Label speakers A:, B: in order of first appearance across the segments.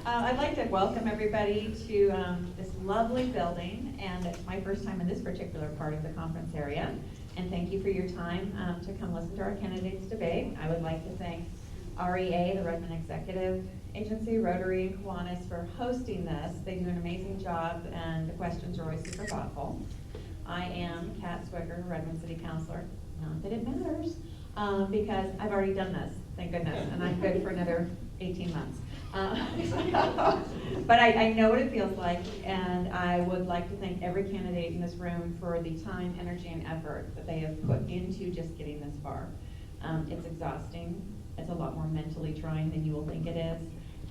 A: I'd like to welcome everybody to this lovely building, and it's my first time in this particular part of the conference area. And thank you for your time to come listen to our candidates debate. I would like to thank REA, the Redmond Executive Agency, Rotary, and Kiwanis for hosting this. They do an amazing job, and the questions are always super thoughtful. I am Kat Swicker, Redmond City Councilor. Not that it matters, because I've already done this, thank goodness, and I'm good for another 18 months. But I know what it feels like, and I would like to thank every candidate in this room for the time, energy, and effort that they have put into just getting this far. It's exhausting. It's a lot more mentally trying than you will think it is,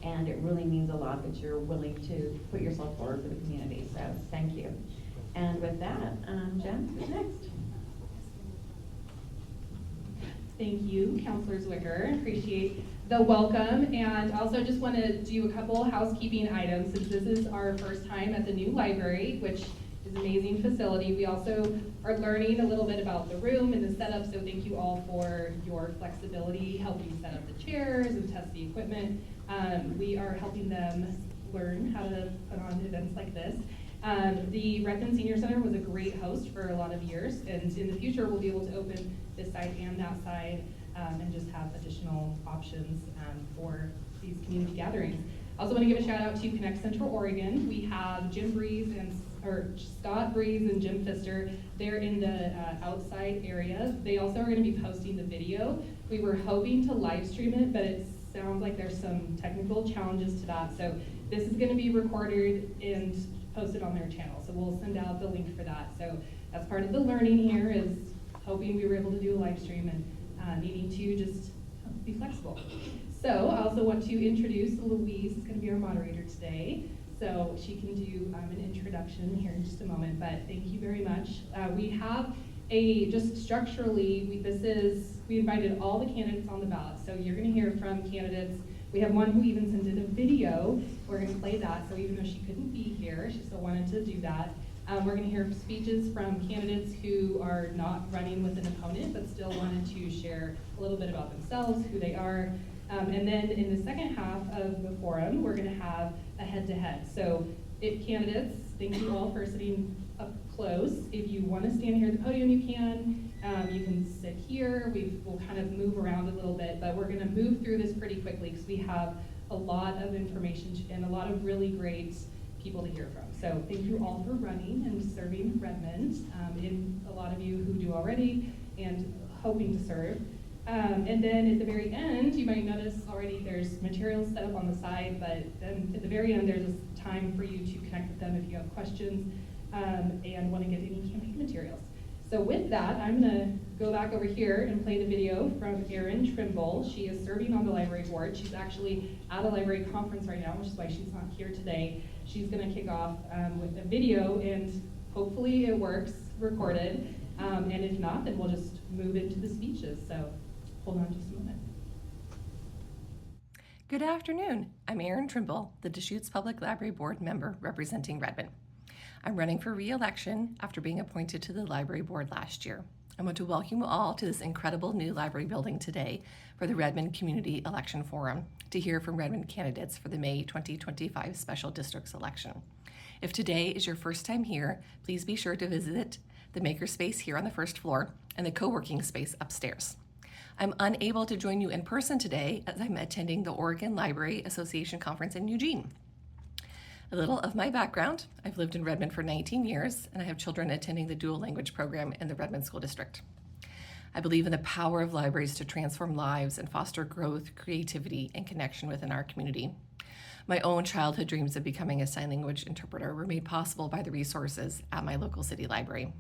A: and it really means a lot that you're willing to put yourself forward for the community, so thank you. And with that, Jen, who's next?
B: Thank you, Councilor Zwicker. Appreciate the welcome, and also just want to do a couple housekeeping items since this is our first time at the new library, which is an amazing facility. We also are learning a little bit about the room and the setup, so thank you all for your flexibility, helping set up the chairs and test the equipment. We are helping them learn how to put on events like this. The Redmond Senior Center was a great host for a lot of years, and in the future we'll be able to open this side and that side and just have additional options for these community gatherings. I also want to give a shout out to Connect Central Oregon. We have Scott Breeze and Jim Pfister. They're in the outside area. They also are going to be posting the video. We were hoping to live stream it, but it sounds like there's some technical challenges to that. So this is going to be recorded and posted on their channel. So we'll send out the link for that. So that's part of the learning here, is hoping we were able to do a live stream and needing to just be flexible. So I also want to introduce Louise, who's going to be our moderator today. So she can do an introduction here in just a moment, but thank you very much. We have just structurally, we invited all the candidates on the ballot. So you're going to hear from candidates. We have one who even sent in a video. We're going to play that. So even though she couldn't be here, she still wanted to do that. We're going to hear speeches from candidates who are not running with an opponent, but still wanted to share a little bit about themselves, who they are. And then in the second half of the forum, we're going to have a head-to-head. So if candidates, thank you all for sitting up close. If you want to stand here at the podium, you can. You can sit here. We'll kind of move around a little bit, but we're going to move through this pretty quickly because we have a lot of information and a lot of really great people to hear from. So thank you all for running and serving Redmond, and a lot of you who do already and hoping to serve. And then at the very end, you might notice already there's materials set up on the side, but then at the very end there's a time for you to connect with them if you have questions and want to get any campaign materials. So with that, I'm going to go back over here and play the video from Erin Trimble. She is serving on the library board. She's actually at a library conference right now, which is why she's not here today. She's going to kick off with a video, and hopefully it works recorded. And if not, then we'll just move into the speeches. So hold on just a moment.
C: Good afternoon. I'm Erin Trimble, the Deschutes Public Library Board member representing Redmond. I'm running for re-election after being appointed to the library board last year. I want to welcome you all to this incredible new library building today for the Redmond Community Election Forum to hear from Redmond candidates for the May 2025 Special Districts election. If today is your first time here, please be sure to visit the makerspace here on the first floor and the co-working space upstairs. I'm unable to join you in person today as I'm attending the Oregon Library Association Conference in Eugene. A little of my background: I've lived in Redmond for 19 years, and I have children attending the dual language program in the Redmond School District. I believe in the power of libraries to transform lives and foster growth, creativity, and connection within our community. My own childhood dreams of becoming a sign language interpreter were made possible by the resources at my local city library.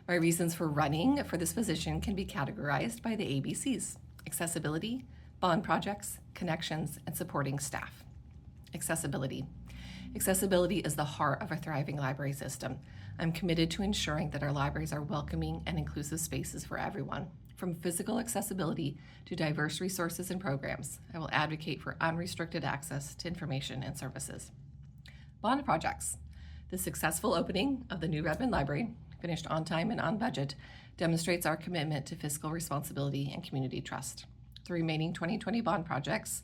C: My reasons for running for this position can be categorized by the ABCs: accessibility, bond projects, connections, and supporting staff. Accessibility. Accessibility is the heart of a thriving library system. I'm committed to ensuring that our libraries are welcoming and inclusive spaces for everyone. From physical accessibility to diverse resources and programs, I will advocate for unrestricted access to information and services. Bond projects. The successful opening of the new Redmond Library, finished on time and on budget, demonstrates our commitment to fiscal responsibility and community trust. The remaining 2020 bond projects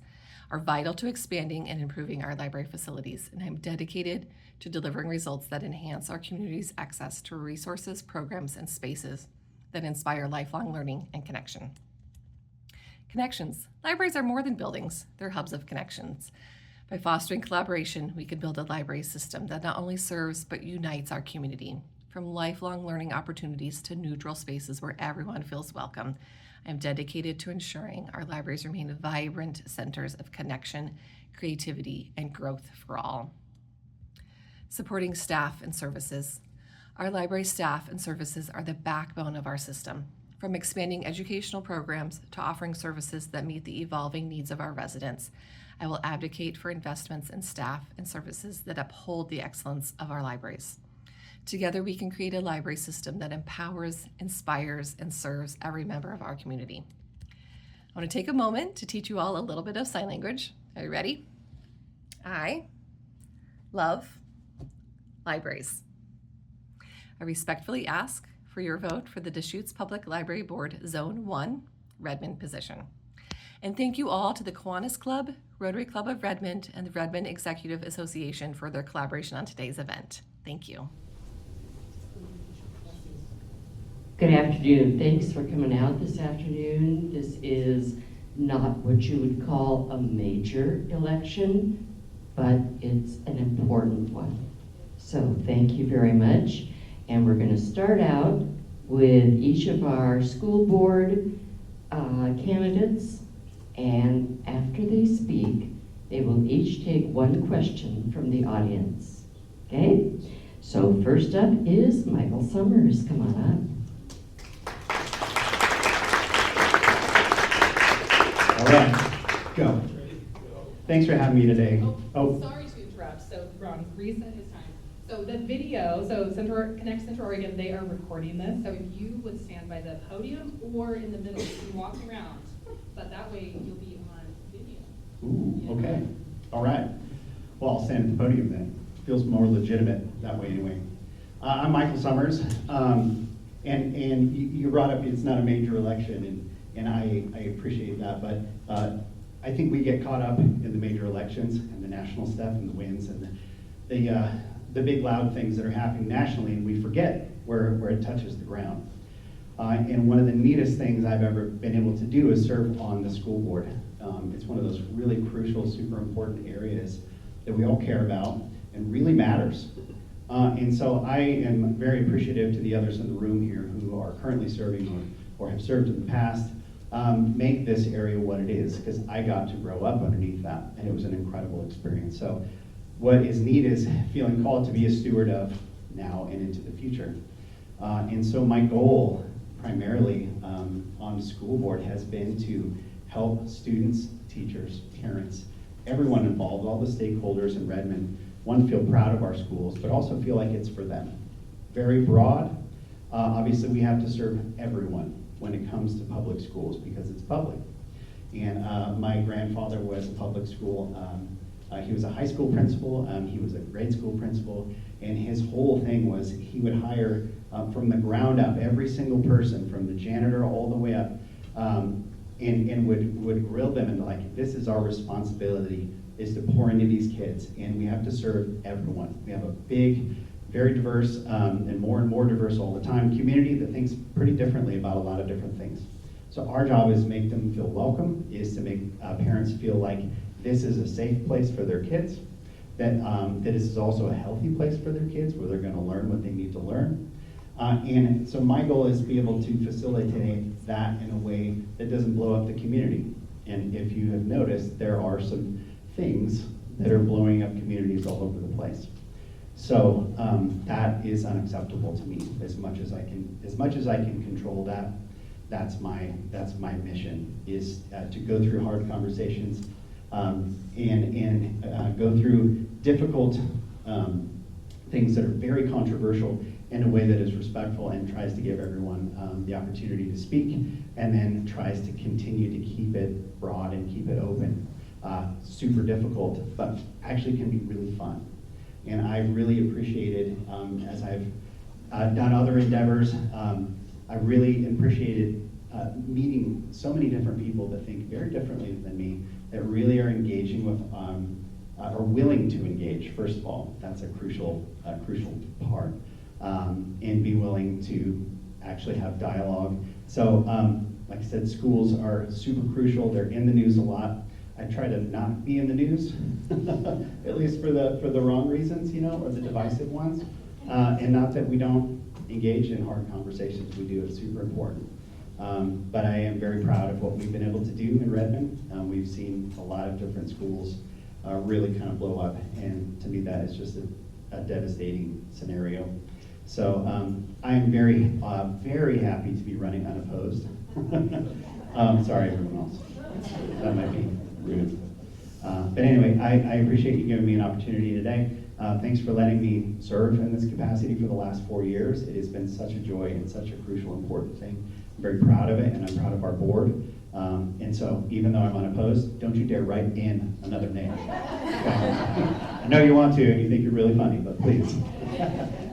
C: are vital to expanding and improving our library facilities, and I'm dedicated to delivering results that enhance our community's access to resources, programs, and spaces that inspire lifelong learning and connection. Connections. Libraries are more than buildings, they're hubs of connections. By fostering collaboration, we can build a library system that not only serves but unites our community. From lifelong learning opportunities to neutral spaces where everyone feels welcome, I am dedicated to ensuring our libraries remain vibrant centers of connection, creativity, and growth for all. Supporting staff and services. Our library staff and services are the backbone of our system. From expanding educational programs to offering services that meet the evolving needs of our residents, I will advocate for investments in staff and services that uphold the excellence of our libraries. Together, we can create a library system that empowers, inspires, and serves every member of our community. I want to take a moment to teach you all a little bit of sign language. Are you ready? I love libraries. I respectfully ask for your vote for the Deschutes Public Library Board Zone 1 Redmond position. And thank you all to the Kiwanis Club, Rotary Club of Redmond, and the Redmond Executive Assn for their collaboration on today's event. Thank you.
D: Good afternoon. Thanks for coming out this afternoon. This is not what you would call a major election, but it's an important one. So thank you very much. And we're going to start out with each of our school board candidates. And after they speak, they will each take one question from the audience. Okay? So first up is Michael Summers. Come on up.
E: All right, go. Thanks for having me today.
B: Sorry to interrupt. So Ron, reset his time. So the video, Connect Central Oregon, they are recording this. So if you would stand by the podium or in the middle, you can walk around. But that way you'll be on video.
E: Ooh, okay. All right. Well, I'll stand at the podium then. Feels more legitimate that way anyway. I'm Michael Summers, and you brought up it's not a major election, and I appreciate that, but I think we get caught up in the major elections and the national stuff and the wins and the big loud things that are happening nationally, and we forget where it touches the ground. And one of the neatest things I've ever been able to do is serve on the school board. It's one of those really crucial, super important areas that we all care about and really matters. And so I am very appreciative to the others in the room here who are currently serving or have served in the past, make this area what it is, because I got to grow up underneath that, and it was an incredible experience. So what is neat is feeling called to be a steward of now and into the future. And so my goal primarily on the school board has been to help students, teachers, parents, everyone involved, all the stakeholders in Redmond, one, feel proud of our schools, but also feel like it's for them. Very broad. Obviously, we have to serve everyone when it comes to public schools because it's public. And my grandfather was a public school, he was a high school principal, he was a grade school principal, and his whole thing was he would hire from the ground up every single person, from the janitor all the way up, and would grill them and like, this is our responsibility, is to pour into these kids, and we have to serve everyone. We have a big, very diverse, and more diverse all the time community that thinks pretty differently about a lot of different things. So our job is to make them feel welcome, is to make parents feel like this is a safe place for their kids, that this is also a healthy place for their kids where they're going to learn what they need to learn. And so my goal is to be able to facilitate that in a way that doesn't blow up the community. And if you have noticed, there are some things that are blowing up communities all over the place. So that is unacceptable to me. As much as I can control that, that's my mission, is to go through hard conversations and go through difficult things that are very controversial in a way that is respectful and tries to give everyone the opportunity to speak, and then tries to continue to keep it broad and keep it open. Super difficult, but actually can be really fun. And I really appreciated, as I've done other endeavors, I really appreciated meeting so many different people that think very differently than me, that really are engaging with, are willing to engage, first of all. That's a crucial part. And be willing to actually have dialogue. So, like I said, schools are super crucial. They're in the news a lot. I try to not be in the news, at least for the wrong reasons, you know, or the divisive ones. And not that we don't engage in hard conversations. We do. It's super important. But I am very proud of what we've been able to do in Redmond. We've seen a lot of different schools really kind of blow up, and to me that is just a devastating scenario. So I am very, very happy to be running unopposed. Sorry, everyone else. That might be rude. But anyway, I appreciate you giving me an opportunity today. Thanks for letting me serve in this capacity for the last 4 years. It has been such a joy and such a crucial, important thing. I'm very proud of it, and I'm proud of our board. And so, even though I'm unopposed, don't you dare write in another name. I know you want to, and you think you're really funny, but please.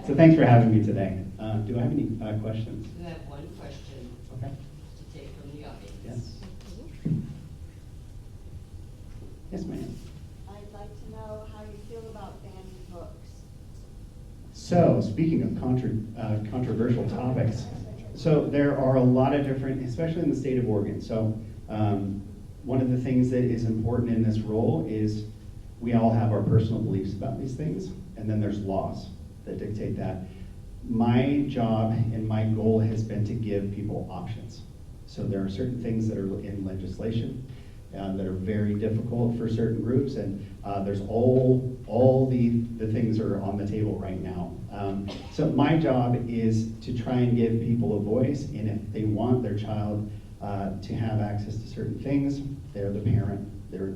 E: So thanks for having me today. Do I have any questions?
D: I have one question
E: Okay.
D: to take from the audience.
E: Yes. Yes, ma'am.
F: I'd like to know how you feel about banning books.
E: So, speaking of controversial topics, so there are a lot of different, especially in the state of Oregon. So, one of the things that is important in this role is we all have our personal beliefs about these things, and then there's laws that dictate that. My job and my goal has been to give people options. So there are certain things that are in legislation that are very difficult for certain groups, and there's all the things are on the table right now. So my job is to try and give people a voice, and if they want their child to have access to certain things, they're the parent,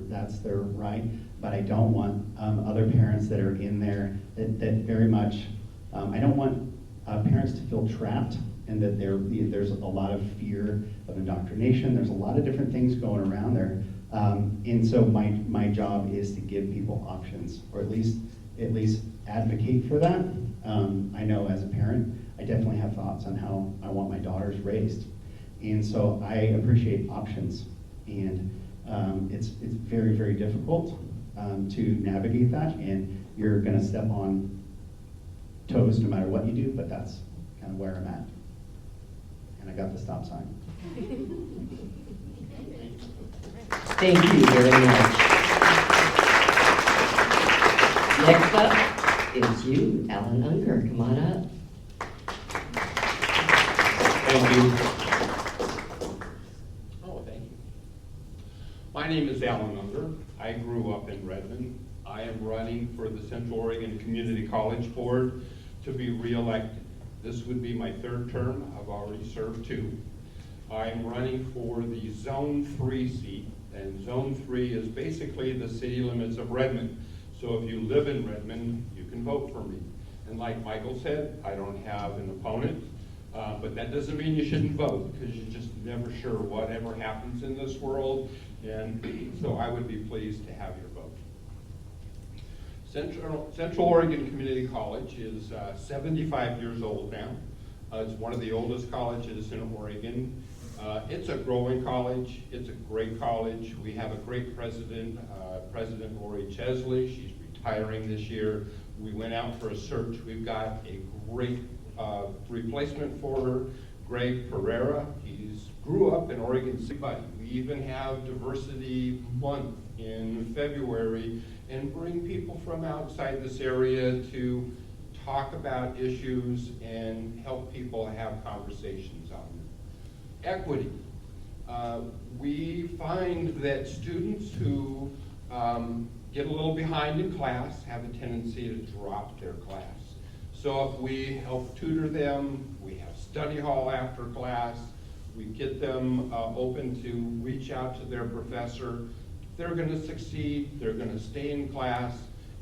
E: that's their right. But I don't want other parents that are in there that very much, I don't want parents to feel trapped, and that there's a lot of fear of indoctrination. There's a lot of different things going around there. And so my job is to give people options, or at least advocate for that. I know as a parent, I definitely have thoughts on how I want my daughters raised. And so I appreciate options. And it's very, very difficult to navigate that, and you're gonna step on toes no matter what you do, but that's kind of where I'm at. And I got the stop sign.
D: Thank you very much. Next up is you, Alan Unger. Come on up.
G: Thank you. Oh, thank you. My name is Alan Unger. I grew up in Redmond. I am running for the Central Oregon Community College Board to be re-elected. This would be my third term. I've already served 2. I'm running for the Zone 3 seat, and Zone 3 is basically the city limits of Redmond. So if you live in Redmond, you can vote for me. And like Michael said, I don't have an opponent, but that doesn't mean you shouldn't vote, because you're just never sure whatever happens in this world, and so I would be pleased to have your vote. Central Oregon Community College is 75 years old now. It's one of the oldest colleges in Oregon. It's a growing college. It's a great college. We have a great president, President Lori Chesley. She's retiring this year. We went out for a search. We've got a great replacement for her, Greg Pereira. He grew up in Oregon City. We even have Diversity Month in February and bring people from outside this area to talk about issues and help people have conversations on them. Equity. We find that students who get a little behind in class have a tendency to drop their class. So if we help tutor them, we have study hall after class, we get them open to reach out to their professor, they're going to succeed, they're going to stay in class,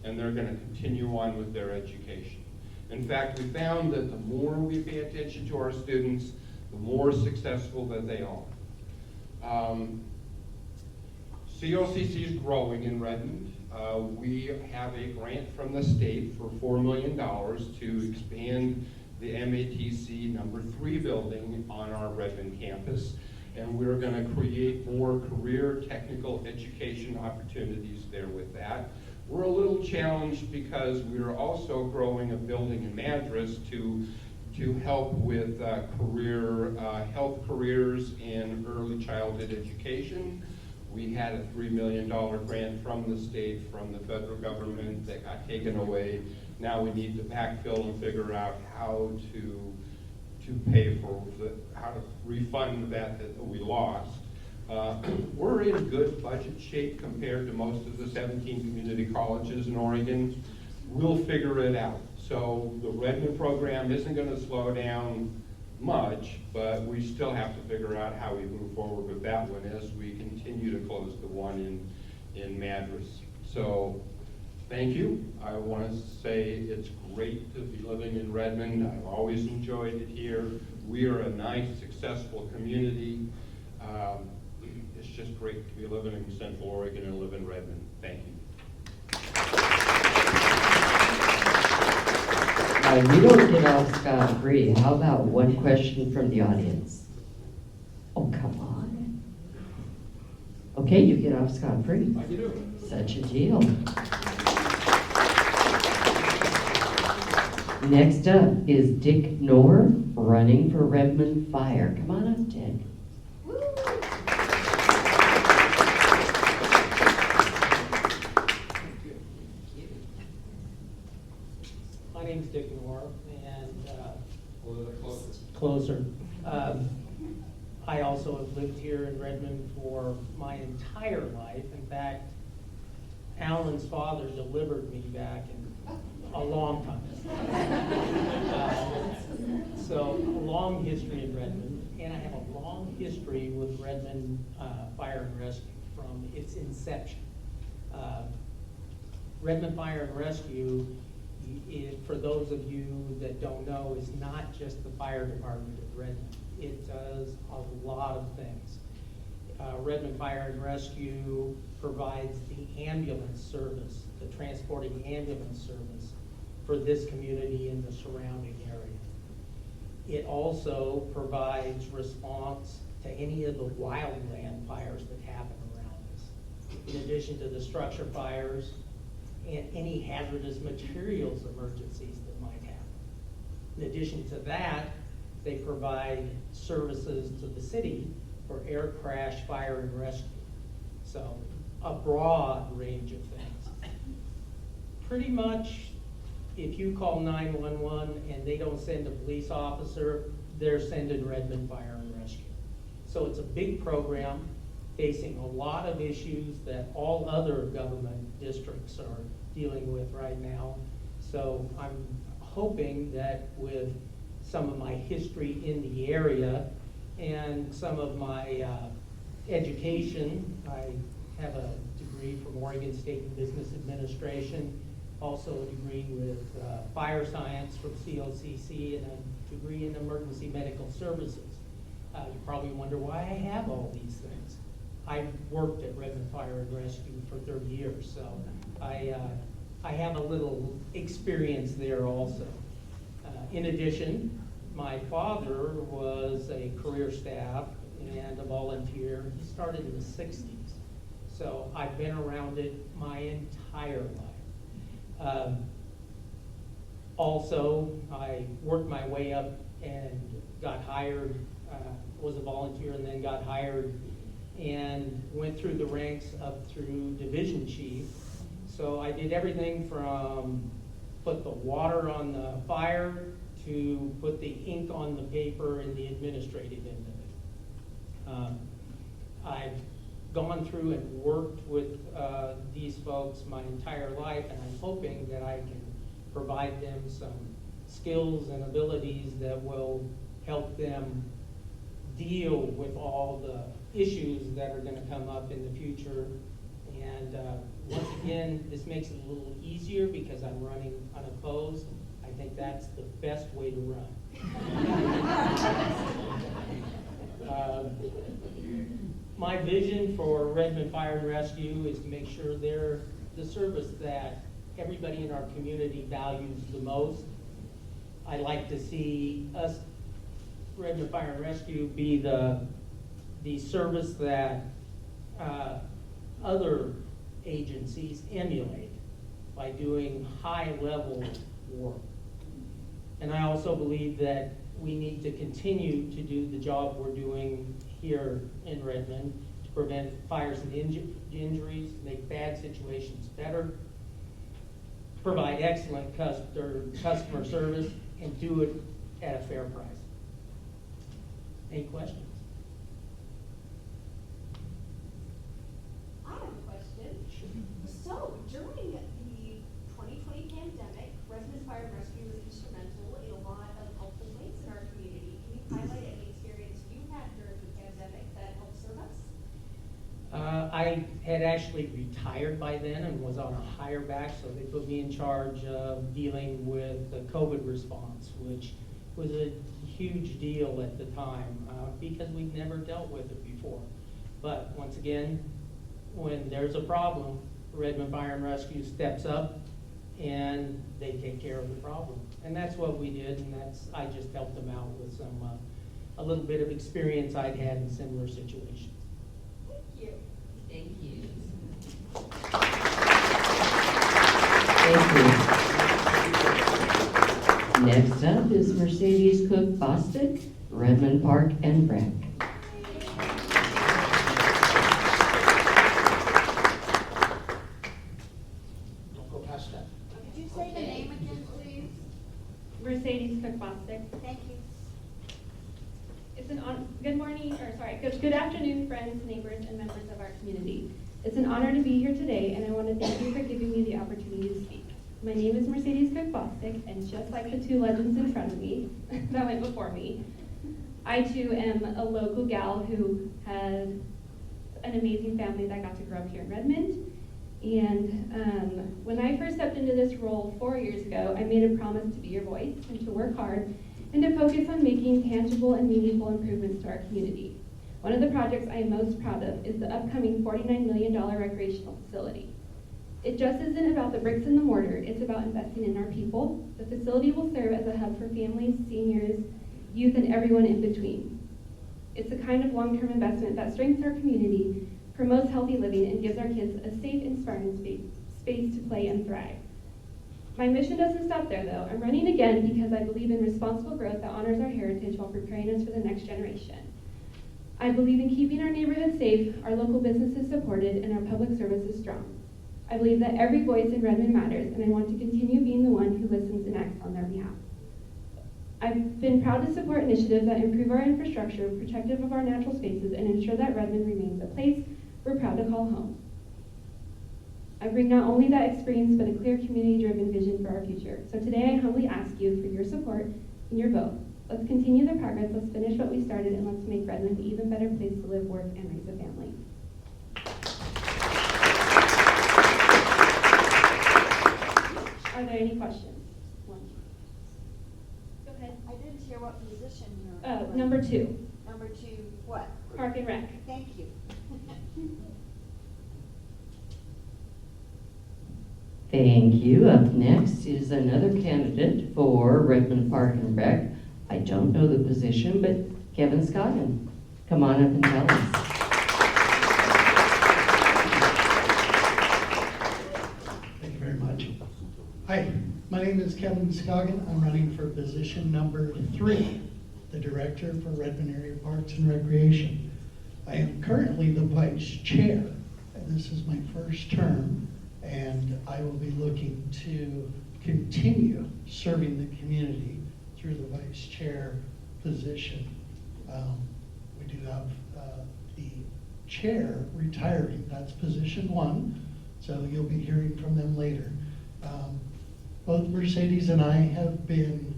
G: and they're going to continue on with their education. In fact, we found that the more we pay attention to our students, the more successful that they are. COCC is growing in Redmond. We have a grant from the state for $4 million to expand the MATC number 3 building on our Redmond campus. and we're going to create more career technical education opportunities there with that. We're a little challenged because we're also growing a building in Madras to help with health careers in early childhood education. We had a $3 million grant from the state, from the federal government, that got taken away. Now we need to backfill and figure out how to pay for how to refund that we lost. We're in good budget shape compared to most of the 17 community colleges in Oregon. We'll figure it out. So the Redmond program isn't going to slow down much, but we still have to figure out how we move forward with that one as we continue to close the one in Madras. So thank you. I want to say it's great to be living in Redmond. I've always enjoyed it here. We are a nice, successful community. It's just great to be living in Central Oregon and live in Redmond. Thank you.
D: You don't get off scot-free. How about one question from the audience? Oh, come on. Okay, you get off scot-free.
G: How you doing?
D: Such a deal. Next up is Dick Knorr, running for Redmond Fire. Come on up, Dick.
H: My name's Dick Knorr, and
G: A little closer.
H: closer. I also have lived here in Redmond for my entire life. In fact, Alan's father delivered me back in a long time. So a long history in Redmond, and I have a long history with Redmond Fire and Rescue from its inception. Redmond Fire and Rescue, for those of you that don't know, is not just the fire department of Redmond. It does a lot of things. Redmond Fire and Rescue provides the ambulance service, the transporting ambulance service for this community and the surrounding area. It also provides response to any of the wildland fires that happen around us. In addition to the structure fires and any hazardous materials emergencies that might happen. In addition to that, they provide services to the city for air crash, fire, and rescue. So a broad range of things. Pretty much, if you call 911 and they don't send a police officer, they're sending Redmond Fire and Rescue. So it's a big program facing a lot of issues that all other government districts are dealing with right now. So I'm hoping that with some of my history in the area and some of my education, I have a degree from Oregon State Business Administration, also a degree with fire science from COCC, and a degree in emergency medical services. You probably wonder why I have all these things. I worked at Redmond Fire and Rescue for 30 years, so I have a little experience there also. In addition, my father was a career staff and a volunteer. He started in the 60s, so I've been around it my entire life. Also, I worked my way up and got hired, was a volunteer and then got hired and went through the ranks up through division chief. So I did everything from put the water on the fire to put the ink on the paper and the administrative end of it. I've gone through and worked with these folks my entire life, and I'm hoping that I can provide them some skills and abilities that will help them deal with all the issues that are going to come up in the future. And once again, this makes it a little easier because I'm running unopposed. I think that's the best way to run. My vision for Redmond Fire and Rescue is to make sure they're the service that everybody in our community values the most. I like to see us, Redmond Fire and Rescue, be the the service that other agencies emulate by doing high-level work. And I also believe that we need to continue to do the job we're doing here in Redmond to prevent fires and injuries, make bad situations better, provide excellent customer service, and do it at a fair price. Any questions?
F: I have a question. So during the 2020 pandemic, Redmond Fire and Rescue was instrumental in a lot of helpful ways in our community. Can you highlight any experience you had during the pandemic that helped serve us?
H: I had actually retired by then and was on a higher back, so they put me in charge of dealing with the COVID response, which was a huge deal at the time because we'd never dealt with it before. But once again, when there's a problem, Redmond Fire and Rescue steps up and they take care of the problem. And that's what we did, and I just helped them out with a little bit of experience I'd had in similar situations.
F: Thank you.
D: Thank you. Thank you. Next up is Mercedes Cook Bostic, Redmond Park and Rec.
H: Don't go past that.
F: Could you say the name again, please?
I: Mercedes Cook Bostic.
F: Thank you.
I: It's good afternoon, friends, neighbors, and members of our community. It's an honor to be here today, and I want to thank you for giving me the opportunity to speak. My name is Mercedes Cook Bostic, and just like the two legends in front of me that went before me, I too am a local gal who has an amazing family that got to grow up here in Redmond. And when I first stepped into this role 4 years ago, I made a promise to be your voice and to work hard and to focus on making tangible and meaningful improvements to our community. One of the projects I am most proud of is the upcoming $49 million recreational facility. It just isn't about the bricks and the mortar, it's about investing in our people. The facility will serve as a hub for families, seniors, youth, and everyone in between. It's a kind of long-term investment that strengthens our community, promotes healthy living, and gives our kids a safe, inspiring space to play and thrive. My mission doesn't stop there, though. I'm running again because I believe in responsible growth that honors our heritage while preparing us for the next generation. I believe in keeping our neighborhoods safe, our local businesses supported, and our public services strong. I believe that every voice in Redmond matters, and I want to continue being the one who listens and acts on their behalf. I've been proud to support initiatives that improve our infrastructure, protective of our natural spaces, and ensure that Redmond remains a place we're proud to call home. I bring not only that experience, but a clear community-driven vision for our future. So today I humbly ask you for your support and your vote. Let's continue the progress, let's finish what we started, and let's make Redmond an even better place to live, work, and raise a family. Are there any questions? One. Go ahead.
F: I didn't hear what position you're in.
I: Number 2,
F: Number 2, what?
I: Park and Rec.
F: Thank you.
D: Thank you. Up next is another candidate for Redmond Park and Rec. I don't know the position, but Kevin Scoggin, come on up and tell us.
J: Thank you very much. Hi, my name is Kevin Scoggin. I'm running for position number 3, the Director for Redmond Area Parks and Recreation. I am currently the Vice Chair, and this is my first term, and I will be looking to continue serving the community through the Vice Chair position. We do have the Chair retiring, that's position 1, so you'll be hearing from them later. Both Mercedes and I have been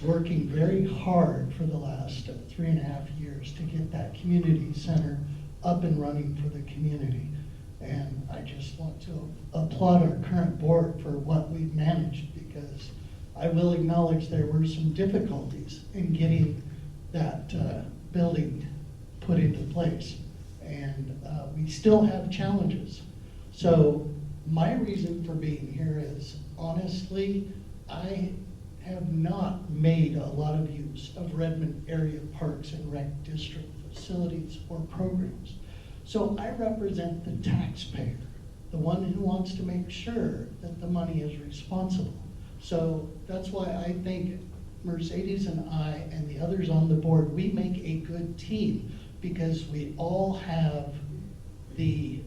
J: working very hard for the last 3.5 years to get that community center up and running for the community. And I just want to applaud our current board for what we've managed, because I will acknowledge there were some difficulties in getting that building put into place. And we still have challenges. So my reason for being here is, honestly, I have not made a lot of use of Redmond area parks and rec district facilities or programs. So I represent the taxpayer, the one who wants to make sure that the money is responsible. So that's why I think Mercedes and I and the others on the board, we make a good team because we all have the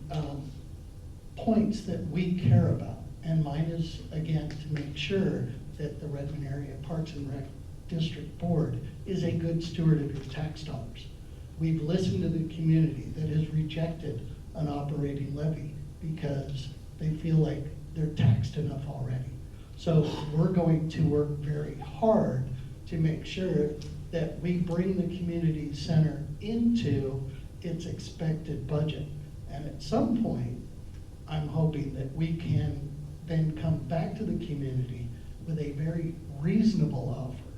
J: points that we care about. And mine is, again, to make sure that the Redmond Area Parks and Rec District Board is a good steward of your tax dollars. We've listened to the community that has rejected an operating levy because they feel like they're taxed enough already. So we're going to work very hard to make sure that we bring the community center into its expected budget. And at some point, I'm hoping that we can then come back to the community with a very reasonable offer,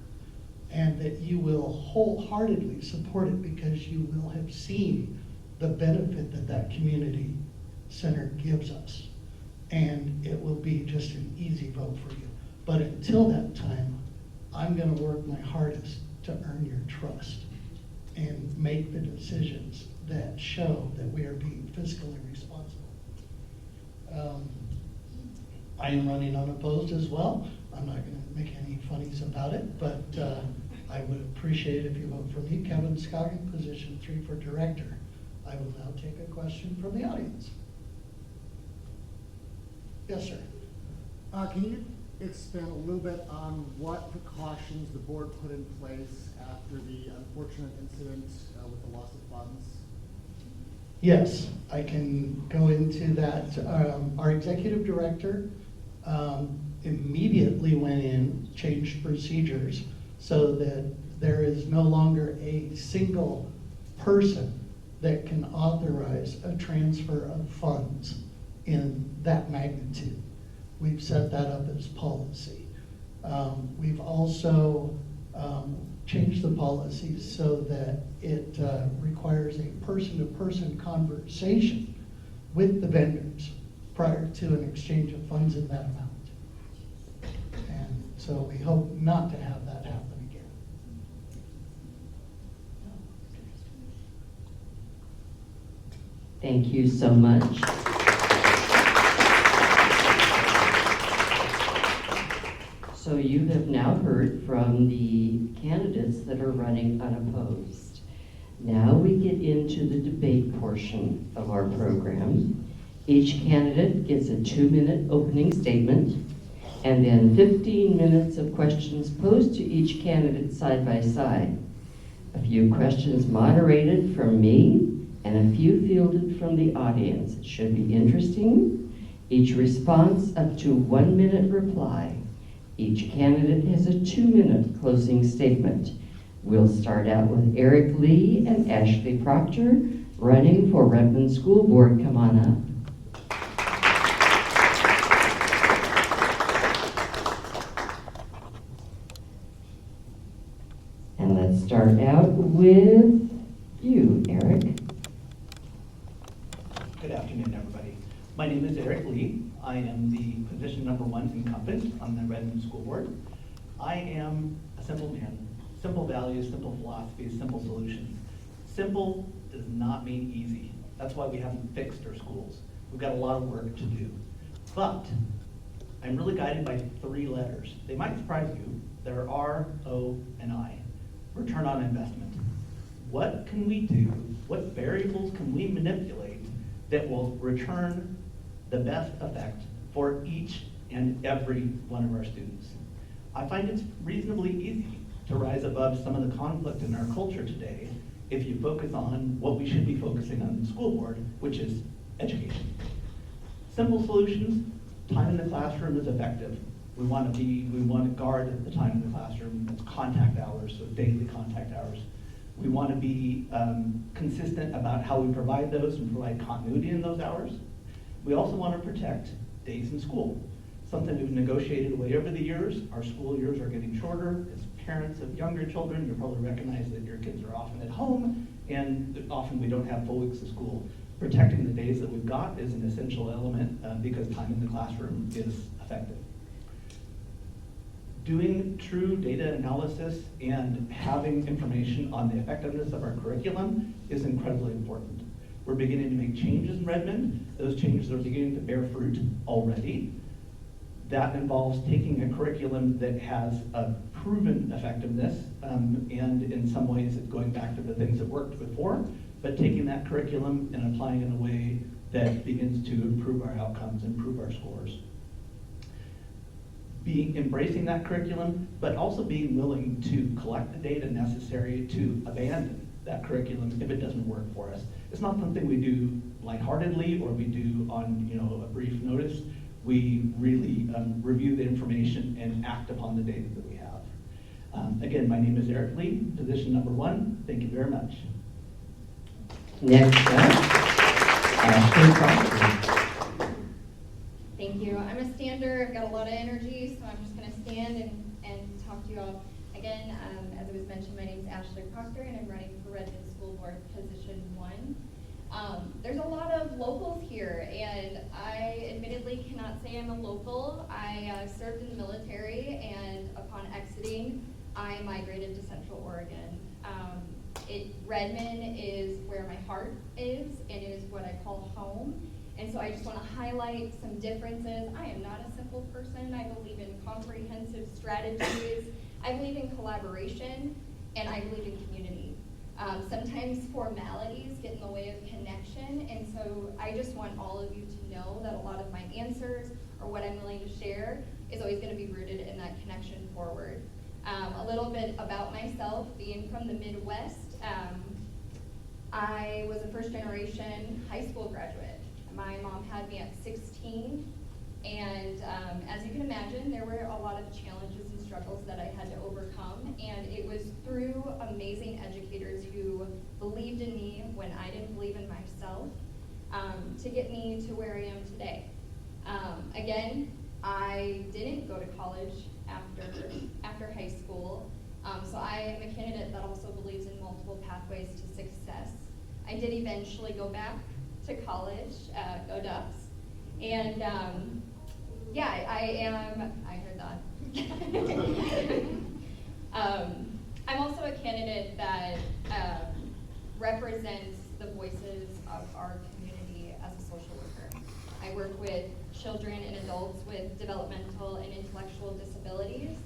J: and that you will wholeheartedly support it because you will have seen the benefit that that community center gives us. And it will be just an easy vote for you. But until that time, I'm gonna work my hardest to earn your trust and make the decisions that show that we are being fiscally responsible. I am running unopposed as well. I'm not gonna make any funnies about it, but I would appreciate if you vote for me, Kevin Scoggin, position 3 for director. I will now take a question from the audience. Yes, sir.
K: Can you expand a little bit on what precautions the board put in place after the unfortunate incident with the loss of funds?
J: Yes, I can go into that. Our executive director immediately went in, changed procedures so that there is no longer a single person that can authorize a transfer of funds in that magnitude. We've set that up as policy. We've also changed the policies so that it requires a person-to-person conversation with the vendors prior to an exchange of funds in that amount. And so we hope not to have that happen again.
D: Thank you so much. So you have now heard from the candidates that are running unopposed. Now we get into the debate portion of our program. Each candidate gets a 2-minute opening statement and then 15 minutes of questions posed to each candidate side by side. A few questions moderated from me and a few fielded from the audience. It should be interesting. Each response up to 1-minute reply. Each candidate has a 2-minute closing statement. We'll start out with Eric Lee and Ashley Proctor running for Redmond School Board. Come on up. And let's start out with you, Eric.
L: Good afternoon, everybody. My name is Eric Lee. I am the position number 1 incumbent on the Redmond School Board. I am a simple man. Simple values, simple philosophies, simple solutions. Simple does not mean easy. That's why we haven't fixed our schools. We've got a lot of work to do. But I'm really guided by 3 letters. They might surprise you. They're R, O, and I. Return on investment. What can we do? What variables can we manipulate that will return the best effect for each and every one of our students? I find it's reasonably easy to rise above some of the conflict in our culture today if you focus on what we should be focusing on in the school board, which is education. Simple solutions. Time in the classroom is effective. We want to guard the time in the classroom. It's contact hours, so daily contact hours. We want to be consistent about how we provide those and provide continuity in those hours. We also want to protect days in school, something we've negotiated away over the years. Our school years are getting shorter. As parents of younger children, you probably recognize that your kids are often at home, and often we don't have full weeks of school. Protecting the days that we've got is an essential element because time in the classroom is effective. Doing true data analysis and having information on the effectiveness of our curriculum is incredibly important. We're beginning to make changes in Redmond. Those changes are beginning to bear fruit already. That involves taking a curriculum that has a proven effectiveness, and in some ways it's going back to the things that worked before, but taking that curriculum and applying it in a way that begins to improve our outcomes, improve our scores. Embracing that curriculum, but also being willing to collect the data necessary to abandon that curriculum if it doesn't work for us. It's not something we do lightheartedly or we do on a brief notice. We really review the information and act upon the data that we have. Again, my name is Eric Lee, position number 1. Thank you very much.
D: Next up, Ashley Proctor.
M: Thank you. I'm a stander. I've got a lot of energy, so I'm just going to stand and talk to you all. Again, as it was mentioned, my name is Ashley Proctor, and I'm running for Redmond School Board position 1. There's a lot of locals here, and I admittedly cannot say I'm a local. I served in the military, and upon exiting, I migrated to Central Oregon. Redmond is where my heart is, and it is what I call home. And so I just want to highlight some differences. I am not a simple person. I believe in comprehensive strategies. I believe in collaboration, and I believe in community. Sometimes formalities get in the way of connection, and so I just want all of you to know that a lot of my answers or what I'm willing to share is always going to be rooted in that connection forward. A little bit about myself, being from the Midwest, I was a first-generation high school graduate. My mom had me at 16, and as you can imagine, there were a lot of challenges and struggles that I had to overcome, and it was through amazing educators who believed in me when I didn't believe in myself to get me to where I am today. Again, I didn't go to college after high school, so I am a candidate that also believes in multiple pathways to success. I did eventually go back to college, go Ducks, and yeah, I heard that. I'm also a candidate that represents the voices of our community as a social worker. I work with children and adults with developmental and intellectual disabilities.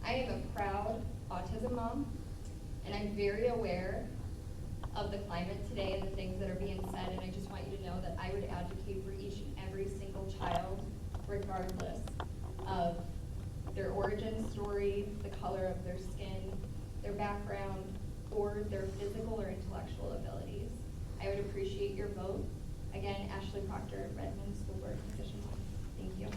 M: I am a proud autism mom, and I'm very aware of the climate today and the things that are being said, and I just want you to know that I would advocate for each and every single child, regardless of their origin story, the color of their skin, their background, or their physical or intellectual abilities. I would appreciate your vote. Again, Ashley Proctor, Redmond School Board, position 1. Thank you.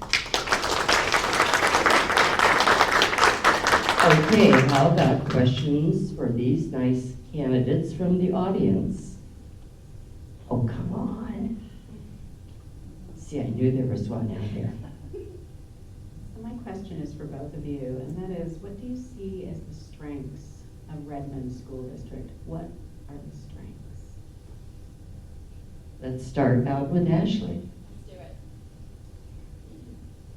D: Okay, how about questions for these nice candidates from the audience? Oh, come on. See, I knew there was one out there.
N: So my question is for both of you, and that is, what do you see as the strengths of Redmond School District? What are the strengths?
D: Let's start out with Ashley.
M: Let's do it.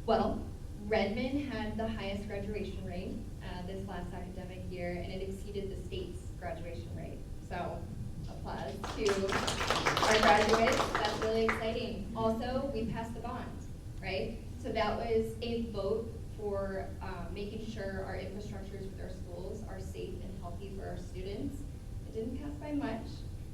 M: Well, Redmond had the highest graduation rate this last academic year, and it exceeded the state's graduation rate. So, applause to our graduates. That's really exciting. Also, we passed the bond, right? So that was a vote for making sure our infrastructures with our schools are safe and healthy for our students. It didn't pass by much,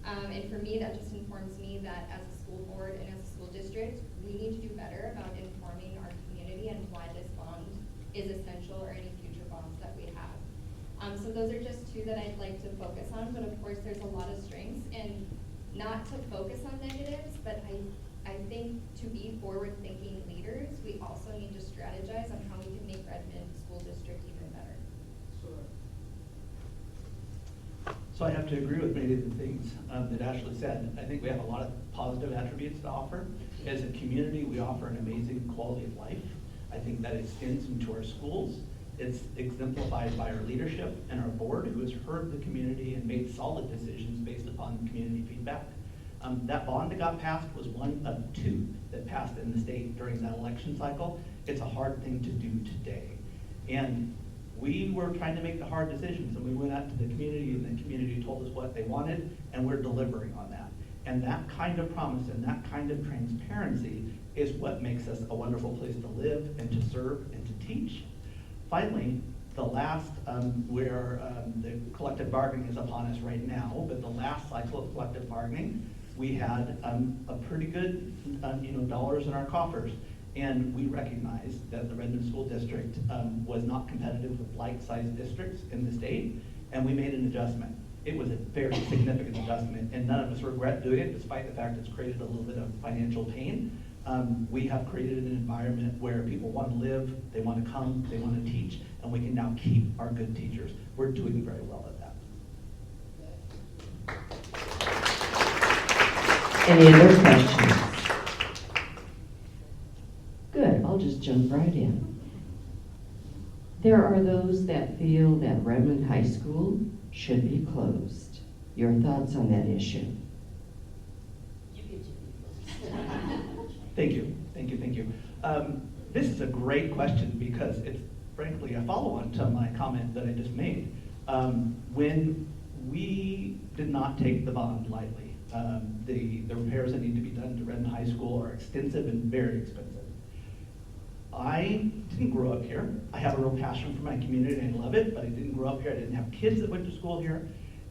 M: and for me, that just informs me that as a school board and as a school district, we need to do better about informing our community and why this bond is essential, or any future bonds that we have. So those are just two that I'd like to focus on, but of course there's a lot of strengths, and not to focus on negatives, but I think to be forward-thinking leaders, we also need to strategize on how we can make Redmond School District even better.
L: So I have to agree with many of the things that Ashley said. I think we have a lot of positive attributes to offer. As a community, we offer an amazing quality of life. I think that extends into our schools. It's exemplified by our leadership and our board, who has heard the community and made solid decisions based upon community feedback. That bond that got passed was one of two that passed in the state during that election cycle. It's a hard thing to do today. And We were trying to make the hard decisions, and we went out to the community, and the community told us what they wanted, and we're delivering on that. And that kind of promise and that kind of transparency is what makes us a wonderful place to live and to serve and to teach. Finally, the last, the collective bargaining is upon us right now, but the last cycle of collective bargaining, we had a pretty good dollars in our coffers. And we recognized that the Redmond School District was not competitive with like-sized districts in the state, and we made an adjustment. It was a very significant adjustment, and none of us regret doing it, despite the fact it's created a little bit of financial pain. We have created an environment where people want to live, they want to come, they want to teach, and we can now keep our good teachers. We're doing very well at that.
D: Any other questions? Good, I'll just jump right in. There are those that feel that Redmond High School should be closed. Your thoughts on that issue?
L: Thank you, thank you, thank you. This is a great question because it's frankly a follow-on to my comment that I just made. When we did not take the bond lightly, the repairs that need to be done to Redmond High School are extensive and very expensive. I didn't grow up here. I have a real passion for my community and I love it, but I didn't grow up here. I didn't have kids that went to school here.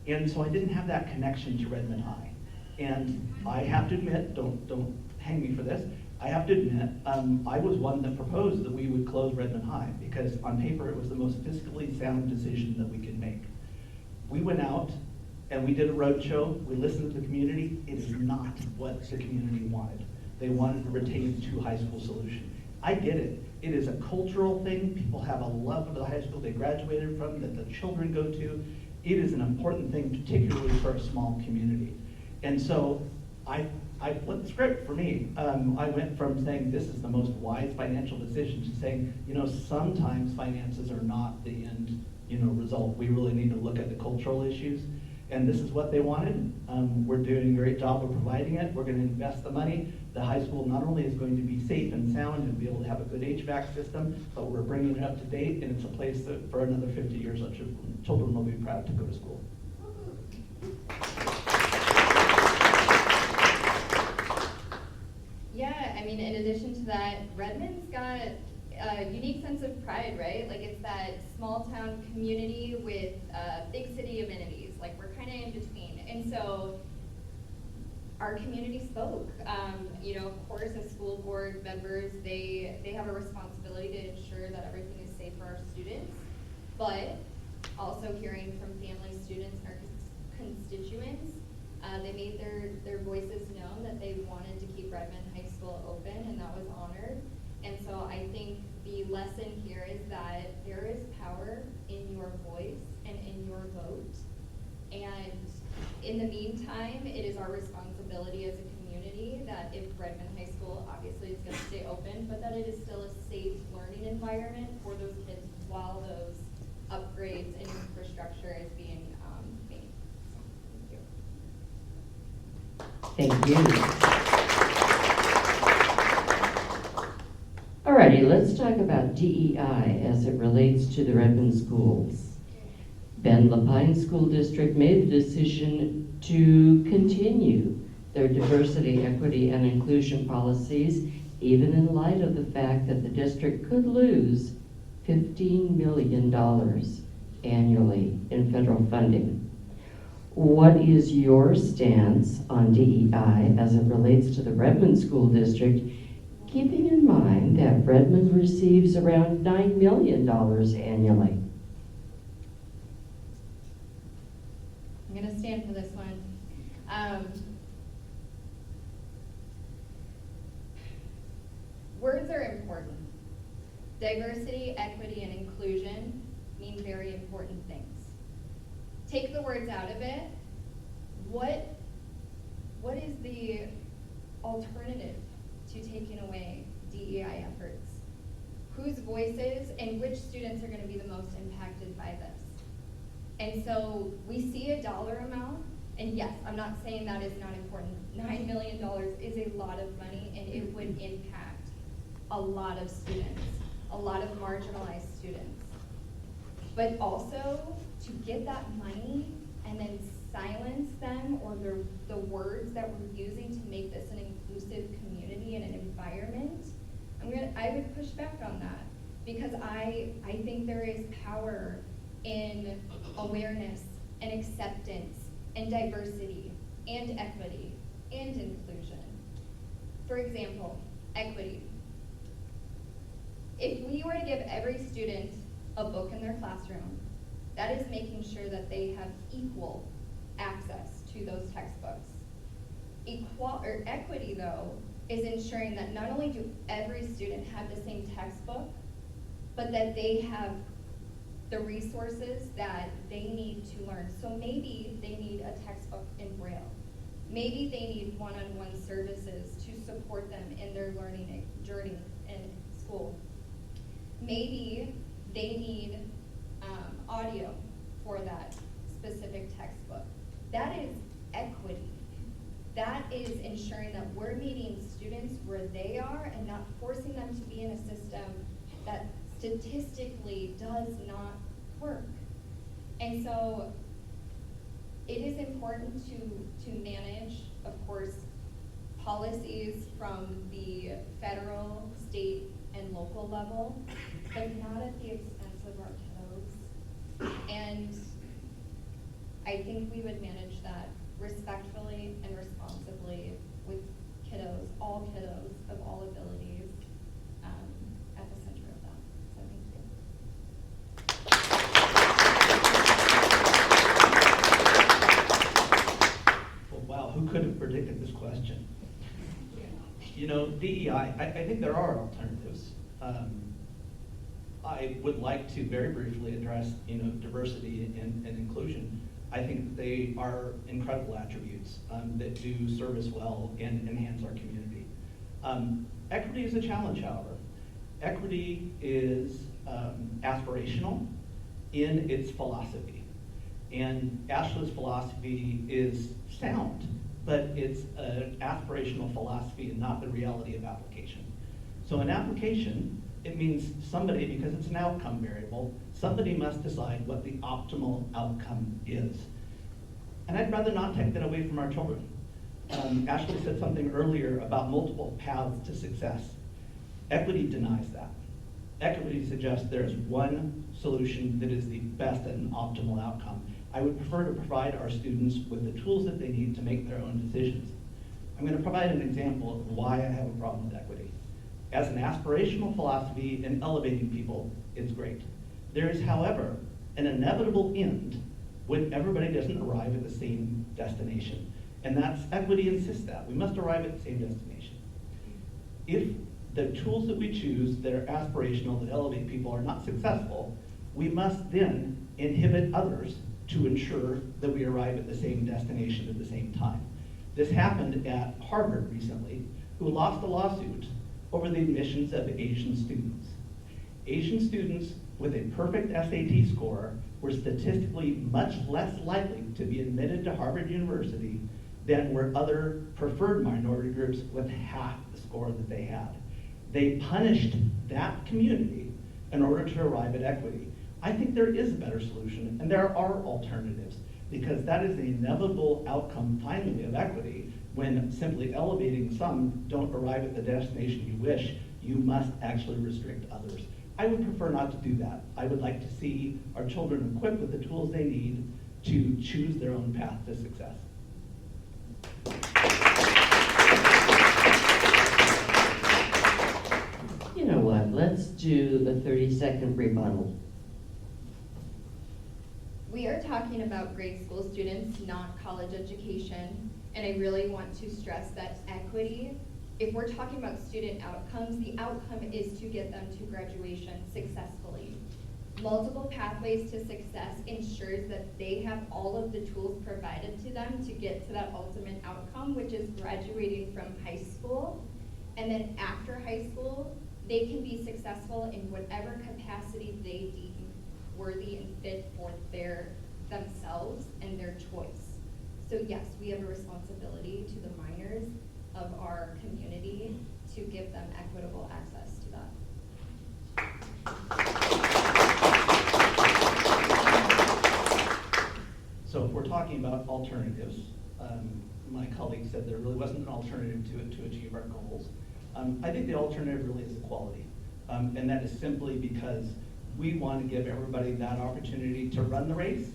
L: And so I didn't have that connection to Redmond High. And I have to admit, don't hang me for this, I have to admit, I was one that proposed that we would close Redmond High because on paper it was the most fiscally sound decision that we could make. We went out and we did a roadshow, we listened to the community. It is not what the community wanted. They wanted to retain the two high school solution. I get it. It is a cultural thing. People have a love for the high school they graduated from, that the children go to. It is an important thing, particularly for a small community. And so I flipped the script for me. I went from saying this is the most wise financial decision to saying, sometimes finances are not the end, result. We really need to look at the cultural issues. And this is what they wanted. We're doing a great job of providing it. We're going to invest the money. The high school not only is going to be safe and sound and be able to have a good HVAC system, but we're bringing it up to date, and it's a place that for another 50 years, our children will be proud to go to school.
M: Yeah, I mean, in addition to that, Redmond's got a unique sense of pride, right? Like, it's that small town community with big city amenities. Like, we're kind of in between. And so our community spoke. Of course, as school board members, they have a responsibility to ensure that everything is safe for our students, but also hearing from family, students, and our constituents, they made their voices known that they wanted to keep Redmond High School open, and that was honored. And so I think the lesson here is that there is power in your voice and in your vote. And in the meantime, it is our responsibility as a community that if Redmond High School obviously is going to stay open, but that it is still a safe learning environment for those kids while those upgrades and infrastructure is being made.
D: Thank you. Alrighty, let's talk about DEI as it relates to the Redmond schools. Ben Lapine School District made the decision to continue their diversity, equity, and inclusion policies, even in light of the fact that the district could lose $15 million annually in federal funding. What is your stance on DEI as it relates to the Redmond School District, keeping in mind that Redmond receives around $9 million annually?
M: I'm going to stand for this one. Words are important. Diversity, equity, and inclusion mean very important things. Take the words out of it. What is the alternative to taking away DEI efforts? Whose voices and which students are going to be the most impacted by this? And so we see a dollar amount, and yes, I'm not saying that is not important. $9 million is a lot of money, and it would impact a lot of students, a lot of marginalized students. but also to get that money and then silence them or the words that we're using to make this an inclusive community and an environment, I would push back on that, because I think there is power in awareness and acceptance and diversity and equity and inclusion. For example, equity. If we were to give every student a book in their classroom, that is making sure that they have equal access to those textbooks. Equity, though, is ensuring that not only do every student have the same textbook, but that they have the resources that they need to learn. So maybe they need a textbook in Braille. Maybe they need one-on-one services to support them in their learning journey in school. Maybe they need audio for that specific textbook. That is equity. That is ensuring that we're meeting students where they are and not forcing them to be in a system that statistically does not work. And so it is important to manage, of course, policies from the federal, state, and local level, but not at the expense of our kiddos. And I think we would manage that respectfully and responsibly with kiddos, all kiddos of all abilities, at the center of that. So thank you.
L: Well, wow, who could have predicted this question? You know, DEI, I think there are alternatives. I would like to very briefly address, diversity and inclusion. I think that they are incredible attributes that do serve us well and enhance our community. Equity is a challenge, however. Equity is aspirational in its philosophy. And Ashley's philosophy is sound, but it's an aspirational philosophy and not the reality of application. So in application, it means somebody, because it's an outcome variable, somebody must decide what the optimal outcome is. And I'd rather not take that away from our children. Ashley said something earlier about multiple paths to success. Equity denies that. Equity suggests there's one solution that is the best and optimal outcome. I would prefer to provide our students with the tools that they need to make their own decisions. I'm going to provide an example of why I have a problem with equity. As an aspirational philosophy in elevating people, it's great. There is, however, an inevitable end when everybody doesn't arrive at the same destination. And that's equity insists that. We must arrive at the same destination. If the tools that we choose that are aspirational, that elevate people, are not successful, we must then inhibit others to ensure that we arrive at the same destination at the same time. This happened at Harvard recently, who lost a lawsuit over the admissions of Asian students. Asian students with a perfect SAT score were statistically much less likely to be admitted to Harvard University than were other preferred minority groups with half the score that they had. They punished that community in order to arrive at equity. I think there is a better solution, and there are alternatives, because that is the inevitable outcome finally of equity. When simply elevating some don't arrive at the destination you wish, you must actually restrict others. I would prefer not to do that. I would like to see our children equipped with the tools they need to choose their own path to success.
D: You know what, let's do the 30-second rebuttal.
M: We are talking about grade school students, not college education, and I really want to stress that equity, if we're talking about student outcomes, the outcome is to get them to graduation successfully. Multiple pathways to success ensures that they have all of the tools provided to them to get to that ultimate outcome, which is graduating from high school. And then after high school, they can be successful in whatever capacity they deem worthy and fit for themselves and their choice. So yes, we have a responsibility to the minors of our community to give them equitable access to that.
L: talking about alternatives. My colleague said there really wasn't an alternative to achieve our goals. I think the alternative really is equality. And that is simply because we want to give everybody that opportunity to run the race.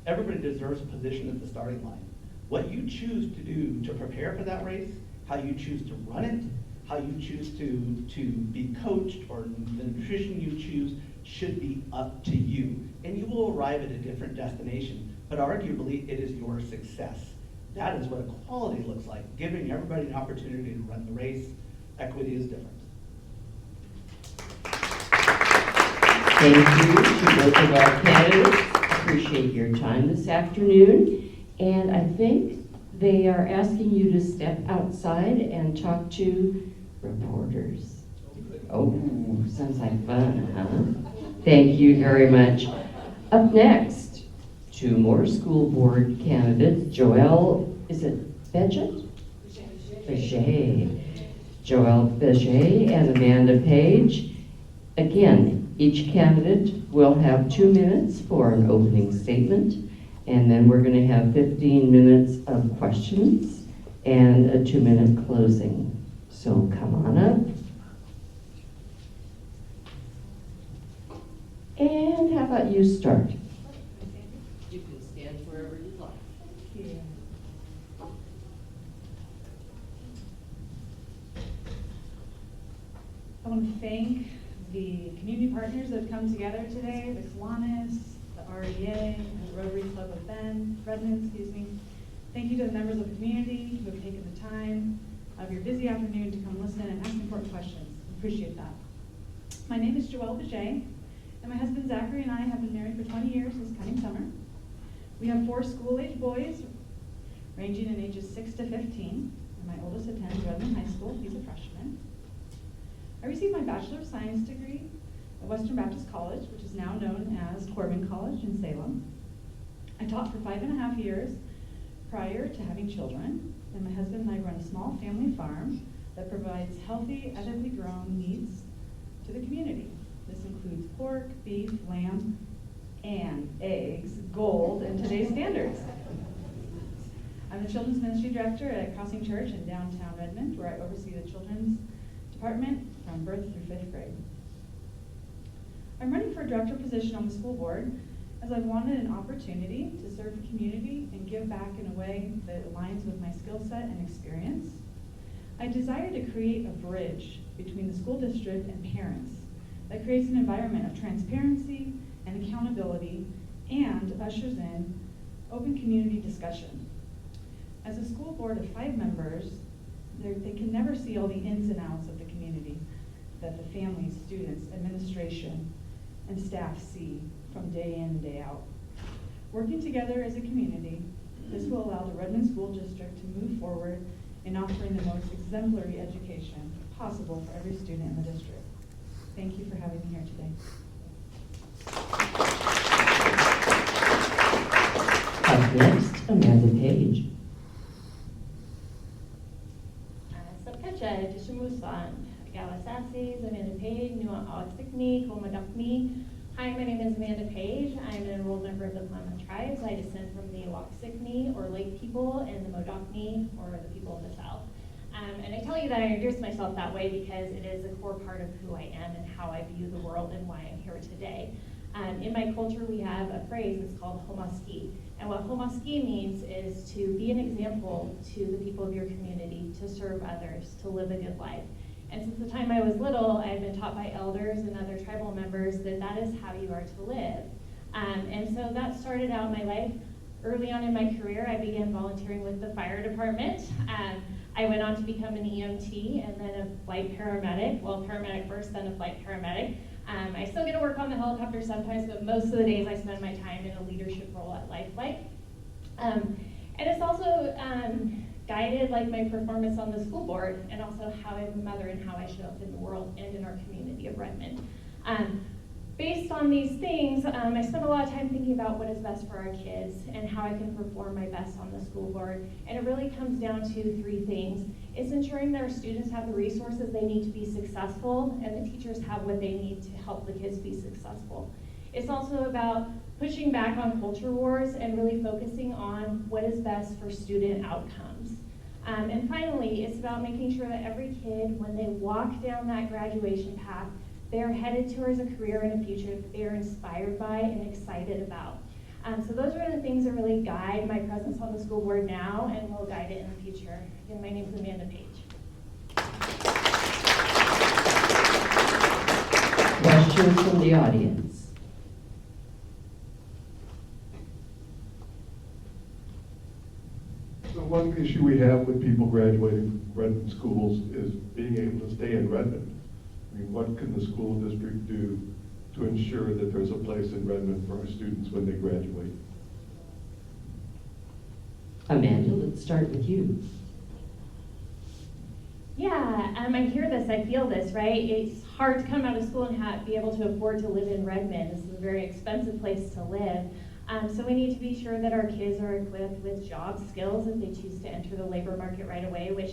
L: Everybody deserves a position at the starting line. What you choose to do to prepare for that race, how you choose to run it, how you choose to be coached, or the nutrition you choose should be up to you. And you will arrive at a different destination, but arguably it is your success. That is what equality looks like, giving everybody an opportunity to run the race. Equity is different.
D: Thank you to both of our candidates. Appreciate your time this afternoon. And I think they are asking you to step outside and talk to reporters. Oh, sounds like fun, huh? Thank you very much. Up next, two more school board candidates. Joelle, is it Beget? Beget. Joelle Beget and Amanda Page. Again, each candidate will have 2 minutes for an opening statement, and then we're going to have 15 minutes of questions and a 2-minute closing. So come on up. And how about you start? You can stand wherever you like.
O: I want to thank the community partners that have come together today, the Kiwanis, the REA, the Rotary Club of Redmond, Thank you to the members of the community who have taken the time of your busy afternoon to come listen and ask important questions. Appreciate that. My name is Joelle Beget, and my husband Zachary and I have been married for 20 years this coming summer. We have 4 school-age boys ranging in ages 6 to 15, and my oldest attends Redmond High School. He's a freshman. I received my Bachelor of Science degree at Western Baptist College, which is now known as Corbin College in Salem. I taught for 5.5 years prior to having children, and my husband and I run a small family farm that provides healthy, ethically grown meats to the community. This includes pork, beef, lamb, and eggs, gold in today's standards. I'm the Children's Ministry Director at Crossing Church in downtown Redmond, where I oversee the children's department from birth through 5th grade. I'm running for a director position on the school board as I've wanted an opportunity to serve the community and give back in a way that aligns with my skill set and experience. I desire to create a bridge between the school district and parents that creates an environment of transparency and accountability and ushers in open community discussion. As a school board of 5 members, they can never see all the ins and outs of the community that the families, students, administration, and staff see from day in and day out. Working together as a community, this will allow the Redmond School District to move forward in offering the most exemplary education possible for every student in the district. Thank you for having me here today.
D: Up next, Amanda Page.
I: Sapkacha, Dishamusan, Galasassis, Amanda Page, Nua Alexikni, Komadakni. Hi, my name is Amanda Page. I'm an enrolled member of the Klamath tribes. I descend from the Alexikni, or Lake people, and the Modakni, or the people of the South. And I tell you that I introduce myself that way because it is a core part of who I am and how I view the world and why I'm here today. In my culture, we have a phrase that's called homaski. And what homaski means is to be an example to the people of your community, to serve others, to live a good life. And since the time I was little, I had been taught by elders and other tribal members that that is how you are to live. And so that started out my life. Early on in my career, I began volunteering with the fire department. I went on to become an EMT and then a flight paramedic. Well, paramedic first, then a flight paramedic. I still get to work on the helicopter sometimes, but most of the days I spend my time in a leadership role at Lifelight. And it's also guided like my performance on the school board and also how I'm a mother and how I show up in the world and in our community of Redmond. Based on these things, I spend a lot of time thinking about what is best for our kids and how I can perform my best on the school board. And it really comes down to 3 things. It's ensuring that our students have the resources they need to be successful and the teachers have what they need to help the kids be successful. It's also about pushing back on culture wars and really focusing on what is best for student outcomes. And finally, it's about making sure that every kid, when they walk down that graduation path, they're headed towards a career and a future that they are inspired by and excited about. So those are the things that really guide my presence on the school board now and will guide it in the future. Again, my name is Amanda Page.
D: Questions from the audience?
P: So one issue we have with people graduating from Redmond schools is being able to stay in Redmond. I mean, what can the school district do to ensure that there's a place in Redmond for our students when they graduate?
D: Amanda, let's start with you.
I: Yeah, I hear this, I feel this, right? It's hard to come out of school and be able to afford to live in Redmond. This is a very expensive place to live. So we need to be sure that our kids are equipped with job skills if they choose to enter the labor market right away, which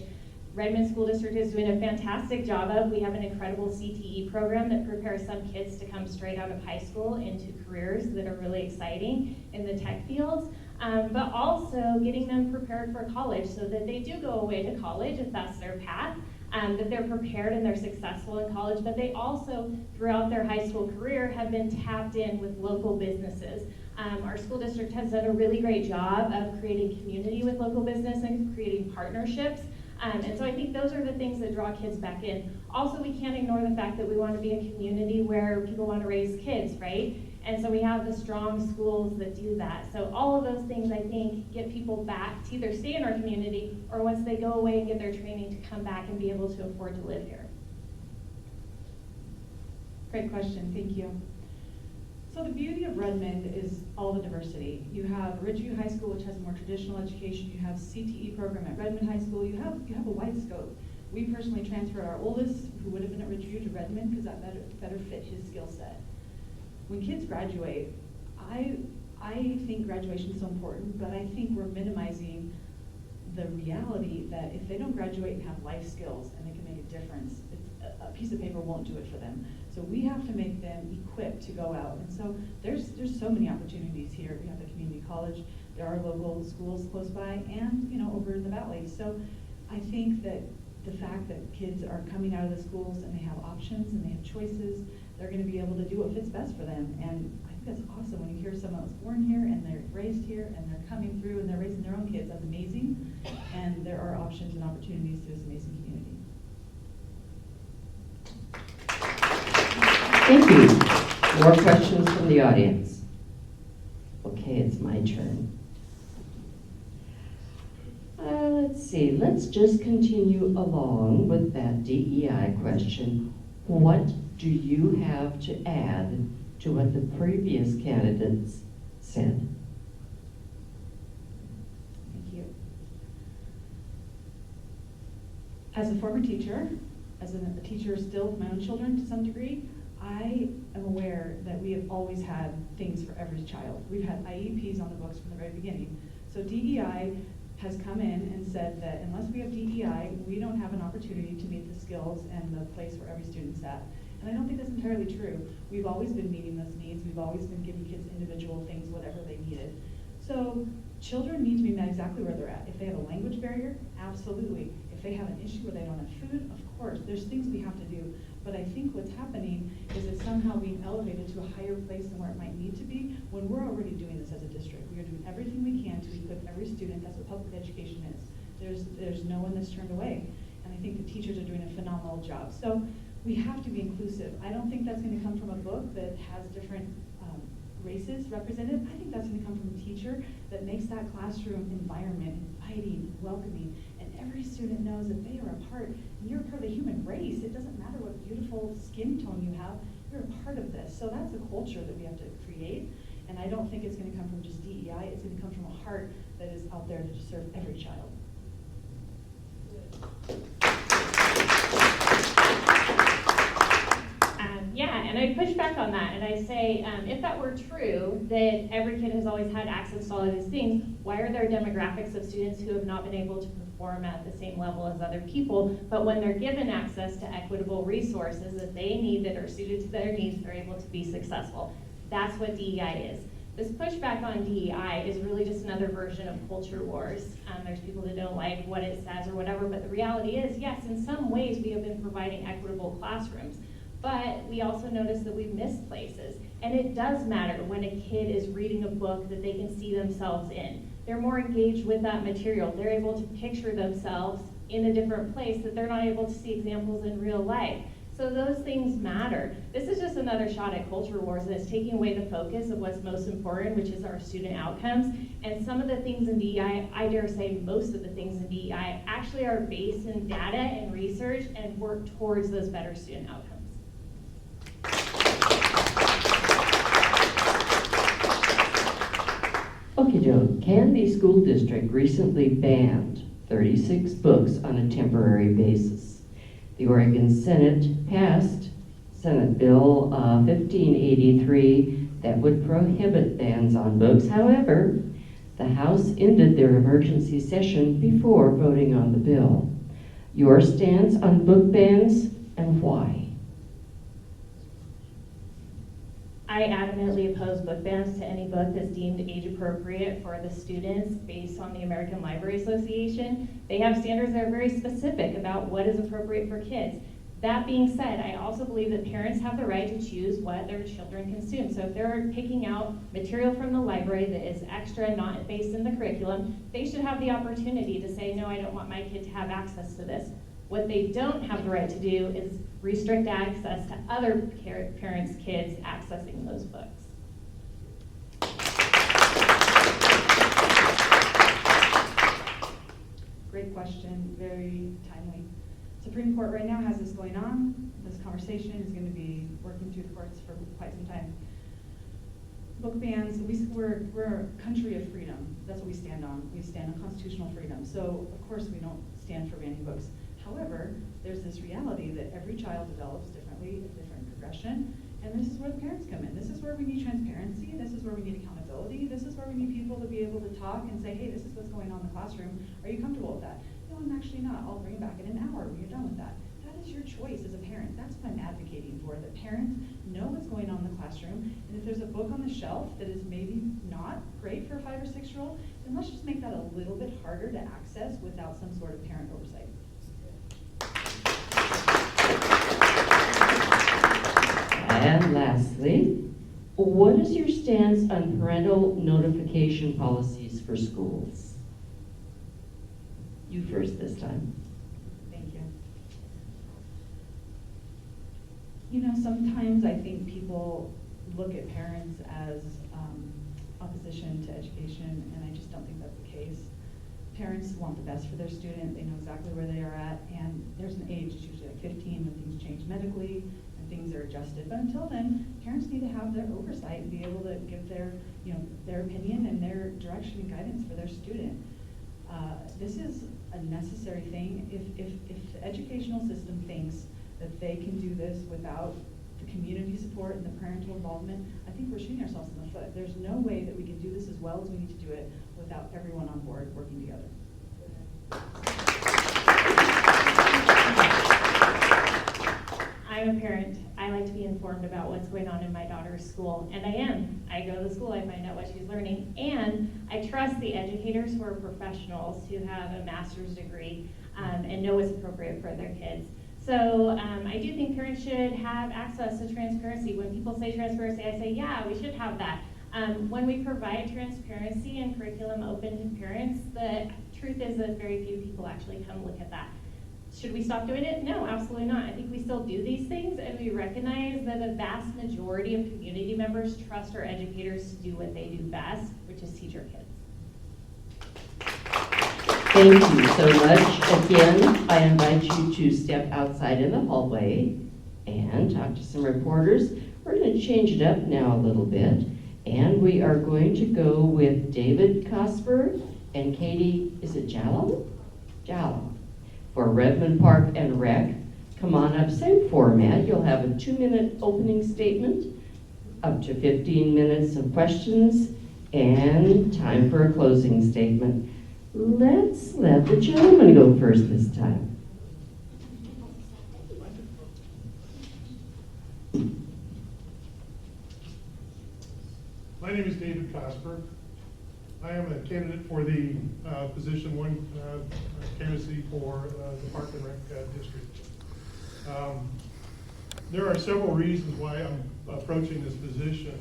I: Redmond School District is doing a fantastic job of. We have an incredible CTE program that prepares some kids to come straight out of high school into careers that are really exciting in the tech fields, but also getting them prepared for college so that they do go away to college if that's their path, that they're prepared and they're successful in college, but they also, throughout their high school career, have been tapped in with local businesses. Our school district has done a really great job of creating community with local business and creating partnerships. And so I think those are the things that draw kids back in. Also, we can't ignore the fact that we want to be a community where people want to raise kids, right? And so we have the strong schools that do that. So all of those things, I think, get people back to either stay in our community or once they go away and get their training to come back and be able to afford to live here.
O: Great question, thank you. So the beauty of Redmond is all the diversity. You have Ridgeview High School, which has a more traditional education. You have CTE program at Redmond High School. You have a wide scope. We personally transferred our oldest, who would have been at Ridgeview, to Redmond because that better fit his skill set. When kids graduate, I think graduation is so important, but I think we're minimizing the reality that if they don't graduate and have life skills and they can make a difference, a piece of paper won't do it for them. So we have to make them equipped to go out. And so there's so many opportunities here. We have the community college, there are local schools close by, and over in the valley. So I think that the fact that kids are coming out of the schools and they have options and they have choices, they're going to be able to do what fits best for them. And I think that's awesome when you hear someone that's born here and they're raised here and they're coming through and they're raising their own kids. That's amazing. And there are options and opportunities to this amazing community.
D: Thank you. More questions from the audience? Okay, it's my turn. Let's see, let's just continue along with that DEI question. What do you have to add to what the previous candidates said?
O: Thank you. As a former teacher, as a teacher still with my own children to some degree, I am aware that we have always had things for every child. We've had IEPs on the books from the very beginning. So DEI has come in and said that unless we have DEI, we don't have an opportunity to meet the skills and the place where every student's at. And I don't think that's entirely true. We've always been meeting those needs. We've always been giving kids individual things, whatever they needed. So children need to be met exactly where they're at. If they have a language barrier, absolutely. If they have an issue where they don't have food, of course. There's things we have to do. But I think what's happening is it's somehow being elevated to a higher place than where it might need to be when we're already doing this as a district. We are doing everything we can to equip every student. That's what public education is. There's no one that's turned away. And I think the teachers are doing a phenomenal job. So we have to be inclusive. I don't think that's going to come from a book that has different races represented. I think that's going to come from a teacher that makes that classroom environment inviting, welcoming, and every student knows that they are a part, and you're a part of the human race. It doesn't matter what beautiful skin tone you have, you're a part of this. So that's a culture that we have to create, and I don't think it's going to come from just DEI, it's going to come from a heart that is out there to serve every child.
I: Yeah, and I push back on that, and I say, if that were true, that every kid has always had access to all of these things, why are there demographics of students who have not been able to perform at the same level as other people, but when they're given access to equitable resources that they need that are suited to their needs, they're able to be successful? That's what DEI is. This pushback on DEI is really just another version of culture wars. There's people that don't like what it says or whatever, but the reality is, yes, in some ways we have been providing equitable classrooms, but we also notice that we've missed places. And it does matter when a kid is reading a book that they can see themselves in. They're more engaged with that material. They're able to picture themselves in a different place that they're not able to see examples in real life. So those things matter. This is just another shot at culture wars, and it's taking away the focus of what's most important, which is our student outcomes. And some of the things in DEI, I dare say most of the things in DEI, actually are based in data and research and work towards those better student outcomes.
D: Okey-doke, Canby School District recently banned 36 books on a temporary basis. The Oregon Senate passed Senate Bill 1583 that would prohibit bans on books. However, the House ended their emergency session before voting on the bill. Your stance on book bans and why?
I: I adamantly oppose book bans to any book that's deemed age appropriate for the students based on the American Library Association. They have standards that are very specific about what is appropriate for kids. That being said, I also believe that parents have the right to choose what their children consume. So if they're picking out material from the library that is extra, not based in the curriculum, they should have the opportunity to say, no, I don't want my kid to have access to this. What they don't have the right to do is restrict access to other parents' kids accessing those books.
O: Great question, very timely. Supreme Court right now has this going on. This conversation is going to be working through the courts for quite some time. Book bans, we're a country of freedom. That's what we stand on. We stand on constitutional freedom. So of course we don't stand for banning books. However, there's this reality that every child develops differently, a different progression, and this is where the parents come in. This is where we need transparency. This is where we need accountability. This is where we need people to be able to talk and say, hey, this is what's going on in the classroom. Are you comfortable with that? No, I'm actually not. I'll bring it back in an hour when you're done with that. That is your choice as a parent. That's what I'm advocating for, that parents know what's going on in the classroom, and if there's a book on the shelf that is maybe not great for a 5 or 6 year old, then let's just make that a little bit harder to access without some sort of parent oversight.
D: And lastly, what is your stance on parental notification policies for schools? You first this time.
O: Thank you. You know, sometimes I think people look at parents as opposition to education, and I just don't think that's the case. Parents want the best for their student. They know exactly where they are at, and there's an age, it's usually like 15, when things change medically and things are adjusted. But until then, parents need to have their oversight and be able to give their, their opinion and their direction and guidance for their student. This is a necessary thing. If the educational system thinks that they can do this without the community support and the parental involvement, I think we're shooting ourselves in the foot. There's no way that we can do this as well as we need to do it without everyone on board working together.
I: I'm a parent. I like to be informed about what's going on in my daughter's school, and I am. I go to school, I find out what she's learning, and I trust the educators who are professionals who have a master's degree and know what's appropriate for their kids. So I do think parents should have access to transparency. When people say transparency, I say, yeah, we should have that. When we provide transparency and curriculum open to parents, the truth is that very few people actually come look at that. Should we stop doing it? No, absolutely not. I think we still do these things, and we recognize that a vast majority of community members trust our educators to do what they do best, which is teach our kids.
D: Thank you so much. Again, I invite you to step outside in the hallway and talk to some reporters. We're going to change it up now a little bit, and we are going to go with David Cosper and Katie, is it Jallow? Jallow, for Redmond Park and Rec. Come on up, same format. You'll have a 2-minute opening statement, up to 15 minutes of questions, and time for a closing statement. Let's let the gentleman go first this time.
Q: Casper. I am a candidate for the position one candidacy for the Park and Rec District. There are several reasons why I'm approaching this position.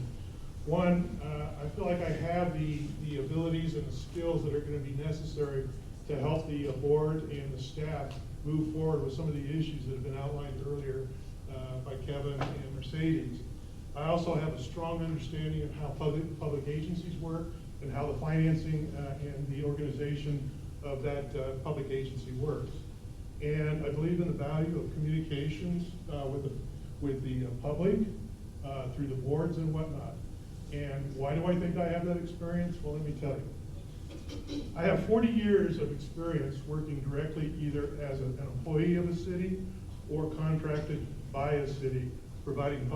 Q: One, I feel like I have the abilities and the skills that are going to be necessary to help the board and the staff move forward with some of the issues that have been outlined earlier by Kevin and Mercedes. I also have a strong understanding of how public agencies work and how the financing and the organization of that public agency works. And I believe in the value of communications with the public through the boards and whatnot. And why do I think I have that experience? Well, let me tell you. I have 40 years of experience working directly either as an employee of a city or contracted by a city, providing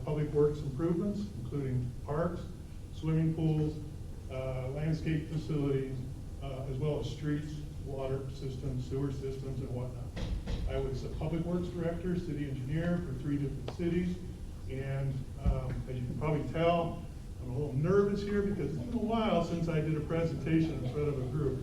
Q: public works improvements, including parks, swimming pools, landscape facilities, as well as streets, water systems, sewer systems, and whatnot. I was a public works director, city engineer for 3 different cities, and as you can probably tell, I'm a little nervous here because it's been a while since I did a presentation in front of a group.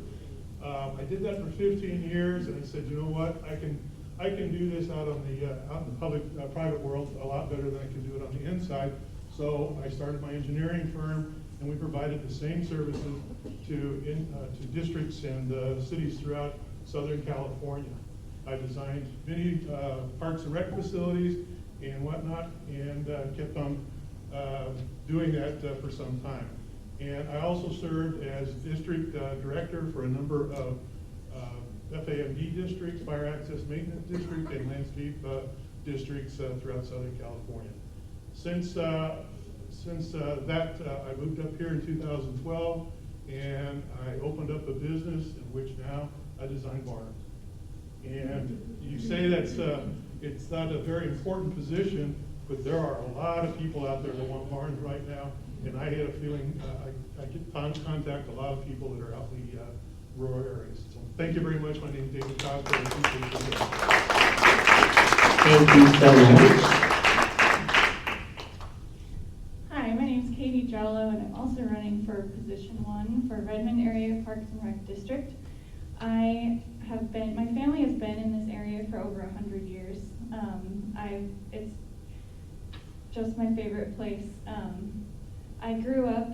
Q: I did that for 15 years, and I said, you know what, I can do this out in the public private world a lot better than I can do it on the inside. So I started my engineering firm, and we provided the same services to districts and cities throughout Southern California. I designed many parks and rec facilities and whatnot, and kept on doing that for some time. And I also served as district director for a number of FAMD districts, fire access maintenance district, and landscape districts throughout Southern California. Since that, I moved up here in 2012, and I opened up a business in which now I design barns. And you say that's it's not a very important position, but there are a lot of people out there that want barns right now, and I had a feeling I get contact a lot of people that are out in the rural areas. So thank you very much. My name is David Cosper.
D: Thank you so much.
R: Hi, my name is Katie Jello, and I'm also running for position 1 for Redmond Area Parks and Rec District. My family has been in this area for over 100 years. It's just my favorite place. I grew up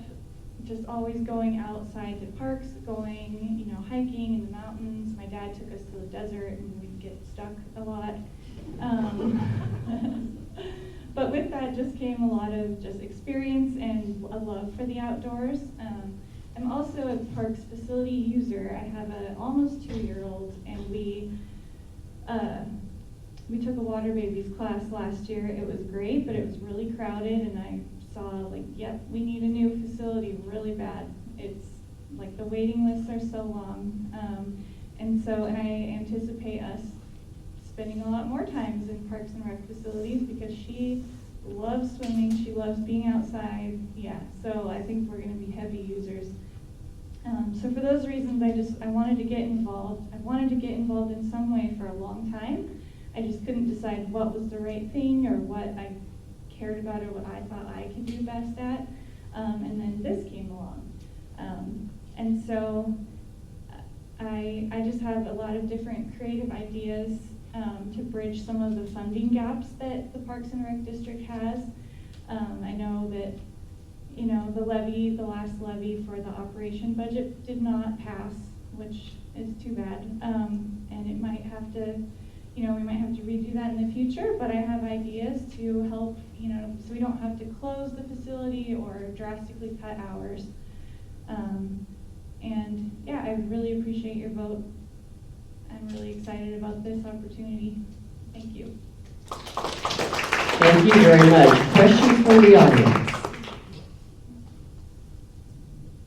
R: just always going outside to parks, going, hiking in the mountains. My dad took us to the desert, and we'd get stuck a lot. But with that just came a lot of just experience and a love for the outdoors. I'm also a parks facility user. I have an almost 2-year-old, and we took a water babies class last year. It was great, but it was really crowded, and I saw yep, we need a new facility really bad. It's like the waiting lists are so long, and I anticipate us spending a lot more times in parks and rec facilities because she loves swimming, she loves being outside. Yeah, so I think we're going to be heavy users. So for those reasons, I wanted to get involved. I wanted to get involved in some way for a long time. I just couldn't decide what was the right thing or what I cared about or what I thought I could do best at. And then this came along. And so I just have a lot of different creative ideas to bridge some of the funding gaps that the Parks and Rec District has. I know that the last levy for the operation budget did not pass, which is too bad. And it might have to, we might have to redo that in the future, but I have ideas to help, so we don't have to close the facility or drastically cut hours. And yeah, I really appreciate your vote. I'm really excited about this opportunity. Thank you.
D: Thank you very much. Question from the audience.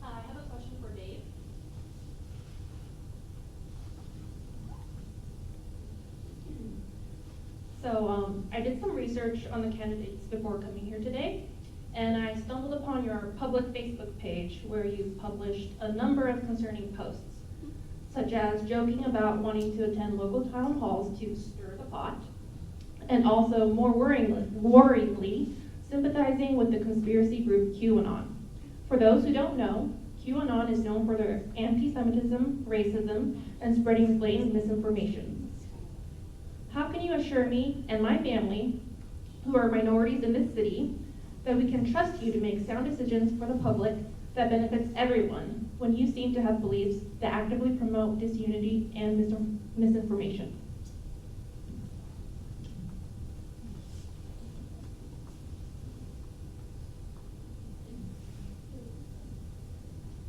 F: I have a question for Dave.
S: So I did some research on the candidates before coming here today, and I stumbled upon your public Facebook page where you've published a number of concerning posts, such as joking about wanting to attend local town halls to stir the pot, and also more worryingly, sympathizing with the conspiracy group QAnon. For those who don't know, QAnon is known for their anti-Semitism, racism, and spreading blatant misinformation. How can you assure me and my family, who are minorities in this city, that we can trust you to make sound decisions for the public that benefits everyone when you seem to have beliefs that actively promote disunity and misinformation?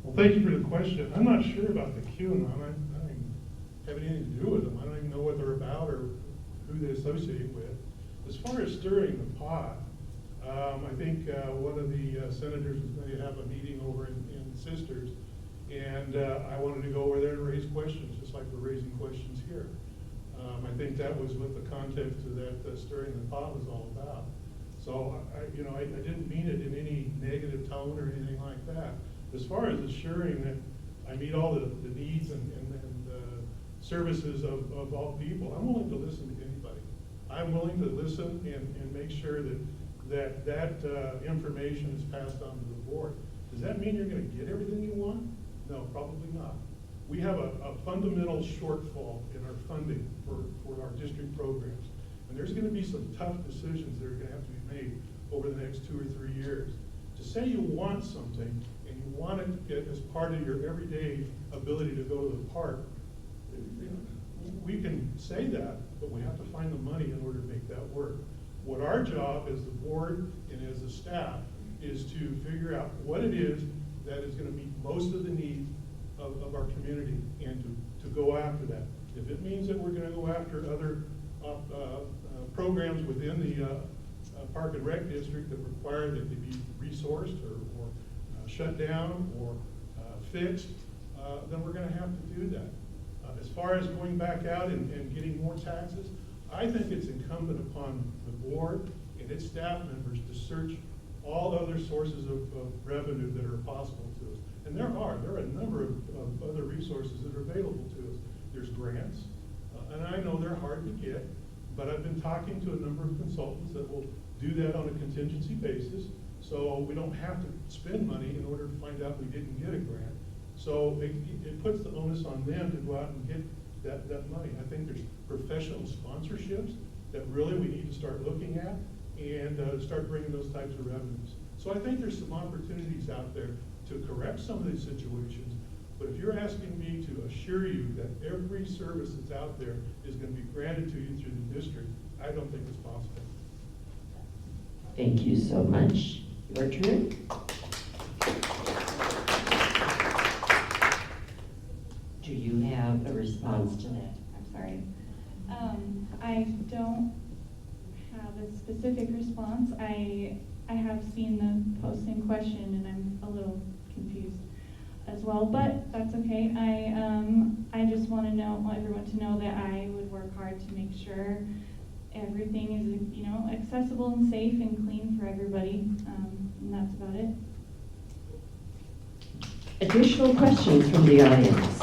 Q: Well, thank you for the question. I'm not sure about the QAnon. I don't even have anything to do with them. I don't even know what they're about or who they associate with. As far as stirring the pot, I think one of the senators is going to have a meeting over in Sisters, and I wanted to go over there and raise questions, just like we're raising questions here. I think that was what the context of that stirring the pot was all about. So, I didn't mean it in any negative tone or anything like that. As far as assuring that I meet all the needs and services of all people, I'm willing to listen to anybody. I'm willing to listen and make sure that information is passed on to the board. Does that mean you're going to get everything you want? No, probably not. We have a fundamental shortfall in our funding for our district programs. And there's going to be some tough decisions that are going to have to be made over the next 2 or 3 years. To say you want something and you want it as part of your everyday ability to go to the park, we can say that, but we have to find the money in order to make that work. What our job as the board and as the staff is to figure out what it is that is going to meet most of the needs of our community and to go after that. If it means that we're going to go after other programs within the Park and Rec District that require that they be resourced or shut down or fixed, then we're going to have to do that. As far as going back out and getting more taxes, I think it's incumbent upon the board and its staff members to search all other sources of revenue that are possible to us. And there are a number of other resources that are available to us. There's grants, and I know they're hard to get, but I've been talking to a number of consultants that will do that on a contingency basis, so we don't have to spend money in order to find out we didn't get a grant. So it puts the onus on them to go out and get that money. I think there's professional sponsorships that really we need to start looking at and start bringing those types of revenues. So I think there's some opportunities out there to correct some of these situations. But if you're asking me to assure you that every service that's out there is going to be granted to you through the district, I don't think it's possible.
D: Thank you so much. Your turn. Do you have a response to that?
R: I'm sorry. I don't have a specific response. I have seen the post in question and I'm a little confused as well, but that's okay. I just want everyone to know that I would work hard to make sure everything is accessible and safe and clean for everybody, and that's about it.
D: Additional questions from the audience?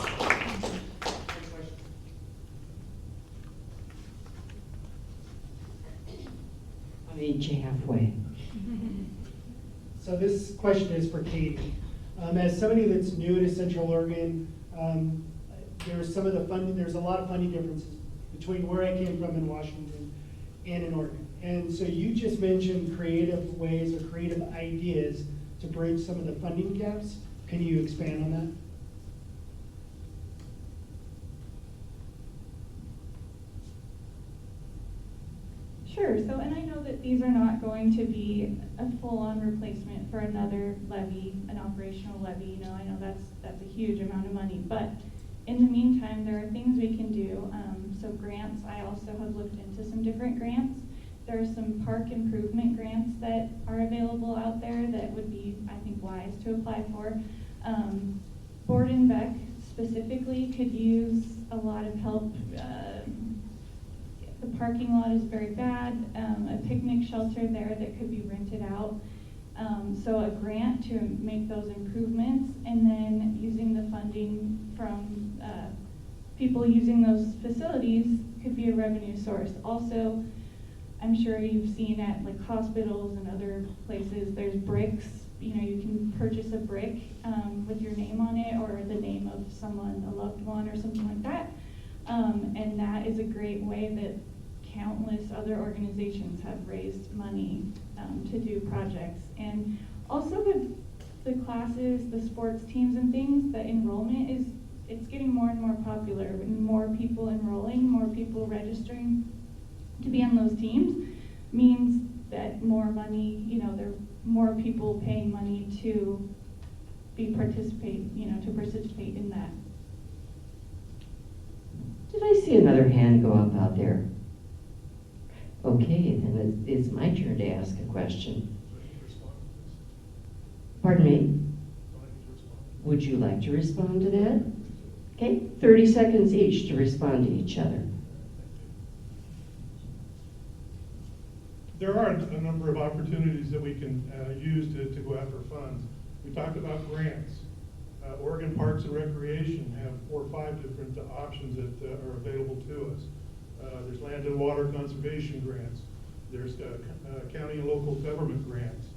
D: I'll meet you halfway.
T: So this question is for Katie. As somebody that's new to Central Oregon, there's a lot of funding differences between where I came from in Washington and in Oregon. And so you just mentioned creative ways or creative ideas to bridge some of the funding gaps. Can you expand on that?
R: Sure, and I know that these are not going to be a full-on replacement for another levy, an operational levy. I know that's a huge amount of money, but in the meantime, there are things we can do. So grants, I also have looked into some different grants. There are some park improvement grants that are available out there that would be, I think, wise to apply for. Board and Beck specifically could use a lot of help. The parking lot is very bad, a picnic shelter there that could be rented out. So a grant to make those improvements, and then using the funding from people using those facilities could be a revenue source. Also, I'm sure you've seen at like hospitals and other places, there's bricks you can purchase a brick with your name on it or the name of someone, a loved one or something like that. And that is a great way that countless other organizations have raised money to do projects. And also with the classes, the sports teams and things, the enrollment it's getting more and more popular, and more people enrolling, more people registering to be on those teams means that more money, there are more people paying money to participate in that.
D: Did I see another hand go up out there? Okay, then it's my turn to ask a question. Pardon me? Would you like to respond to that? Okay, 30 seconds each to respond to each other.
Q: There are a number of opportunities that we can use to go after funds. We talked about grants. Oregon Parks and Recreation have 4 or 5 different options that are available to us. There's land and water conservation grants. There's county and local government grants.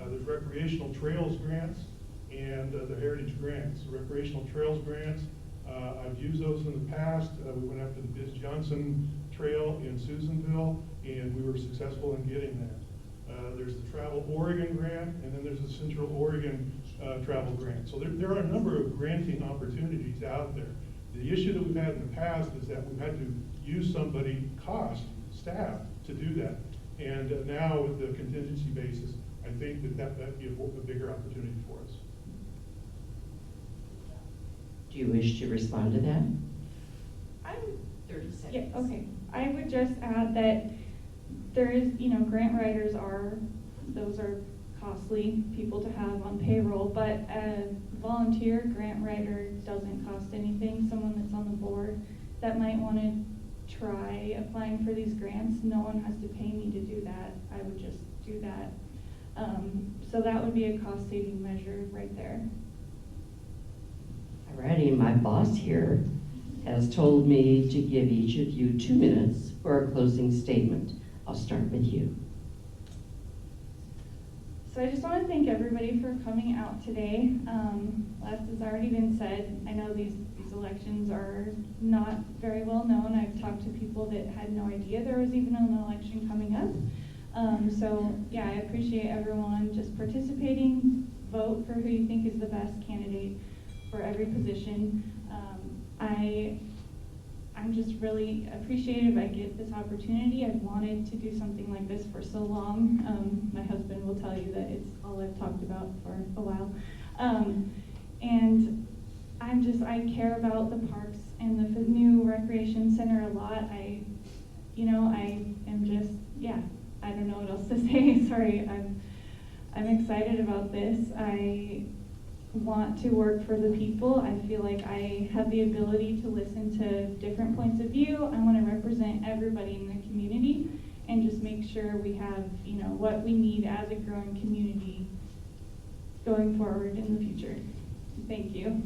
Q: There's recreational trails grants and the heritage grants. Recreational trails grants, I've used those in the past. We went after the Biz Johnson Trail in Susanville, and we were successful in getting that. There's the Travel Oregon grant, and then there's the Central Oregon travel grant. So there are a number of granting opportunities out there. The issue that we've had in the past is that we've had to use somebody, staff, to do that. And now with the contingency basis, I think that'd be a bigger opportunity for us.
D: Do you wish to respond to that?
R: I'm
D: 30 seconds.
R: Yeah, okay. I would just add that there is, grant writers those are costly people to have on payroll, but a volunteer grant writer doesn't cost anything. Someone that's on the board that might want to try applying for these grants, no one has to pay me to do that. I would just do that. So that would be a cost-saving measure right there.
D: Alrighty, my boss here has told me to give each of you 2 minutes for a closing statement. I'll start with you.
R: So I just want to thank everybody for coming out today. As has already been said, I know these elections are not very well known. I've talked to people that had no idea there was even an election coming up. So yeah, I appreciate everyone just participating. Vote for who you think is the best candidate for every position. I'm just really appreciative I get this opportunity. I've wanted to do something like this for so long. My husband will tell you that it's all I've talked about for a while. And I care about the parks and the new recreation center a lot. I am just, I don't know what else to say. Sorry, I'm excited about this. I want to work for the people. I feel like I have the ability to listen to different points of view. I want to represent everybody in the community and just make sure we have, what we need as a growing community going forward in the future. Thank you.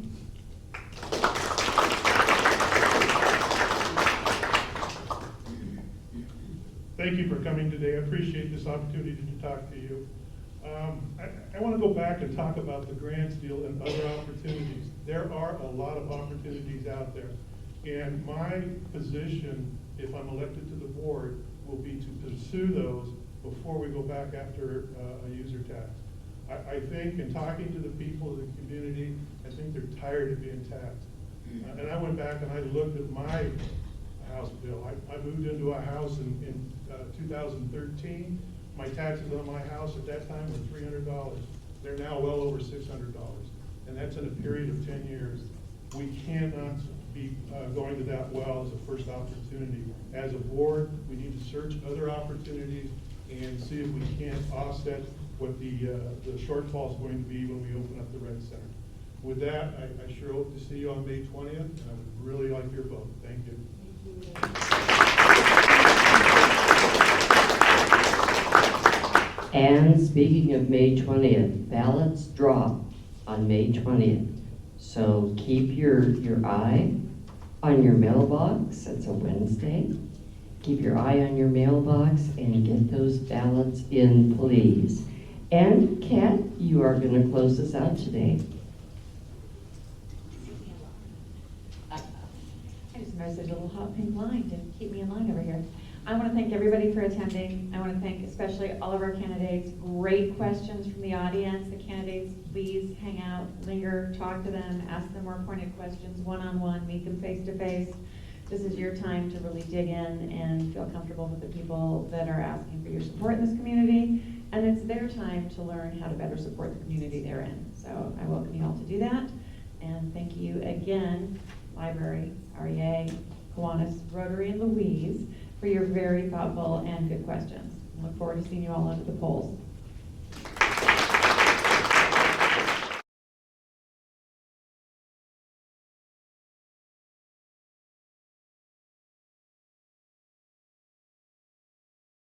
Q: Thank you for coming today. I appreciate this opportunity to talk to you. I want to go back and talk about the grants deal and other opportunities. There are a lot of opportunities out there. And my position, if I'm elected to the board, will be to pursue those before we go back after a user tax. I think in talking to the people of the community, I think they're tired of being taxed. And I went back and I looked at my house bill. I moved into a house in 2013. My taxes on my house at that time were $300. They're now well over $600. And that's in a period of 10 years. We cannot be going to that well as a first opportunity. As a board, we need to search other opportunities and see if we can't offset what the shortfall is going to be when we open up the Red Center. With that, I sure hope to see you on May 20th, and I would really like your vote. Thank you.
D: And speaking of May 20th, ballots drop on May 20th. So keep your eye on your mailbox. It's a Wednesday. Keep your eye on your mailbox and get those ballots in, please. And Kat, you are going to close us out today.
A: I just noticed there's a little hot pink line to keep me in line over here. I want to thank everybody for attending. I want to thank especially all of our candidates. Great questions from the audience. The candidates, please hang out, linger, talk to them, ask them more pointed questions one-on-one, meet them face-to-face. This is your time to really dig in and feel comfortable with the people that are asking for your support in this community. And it's their time to learn how to better support the community they're in. So I welcome you all to do that. And thank you again, Library, REA, Kiwanis, Rotary, and Louise, for your very thoughtful and good questions. I look forward to seeing you all under the polls.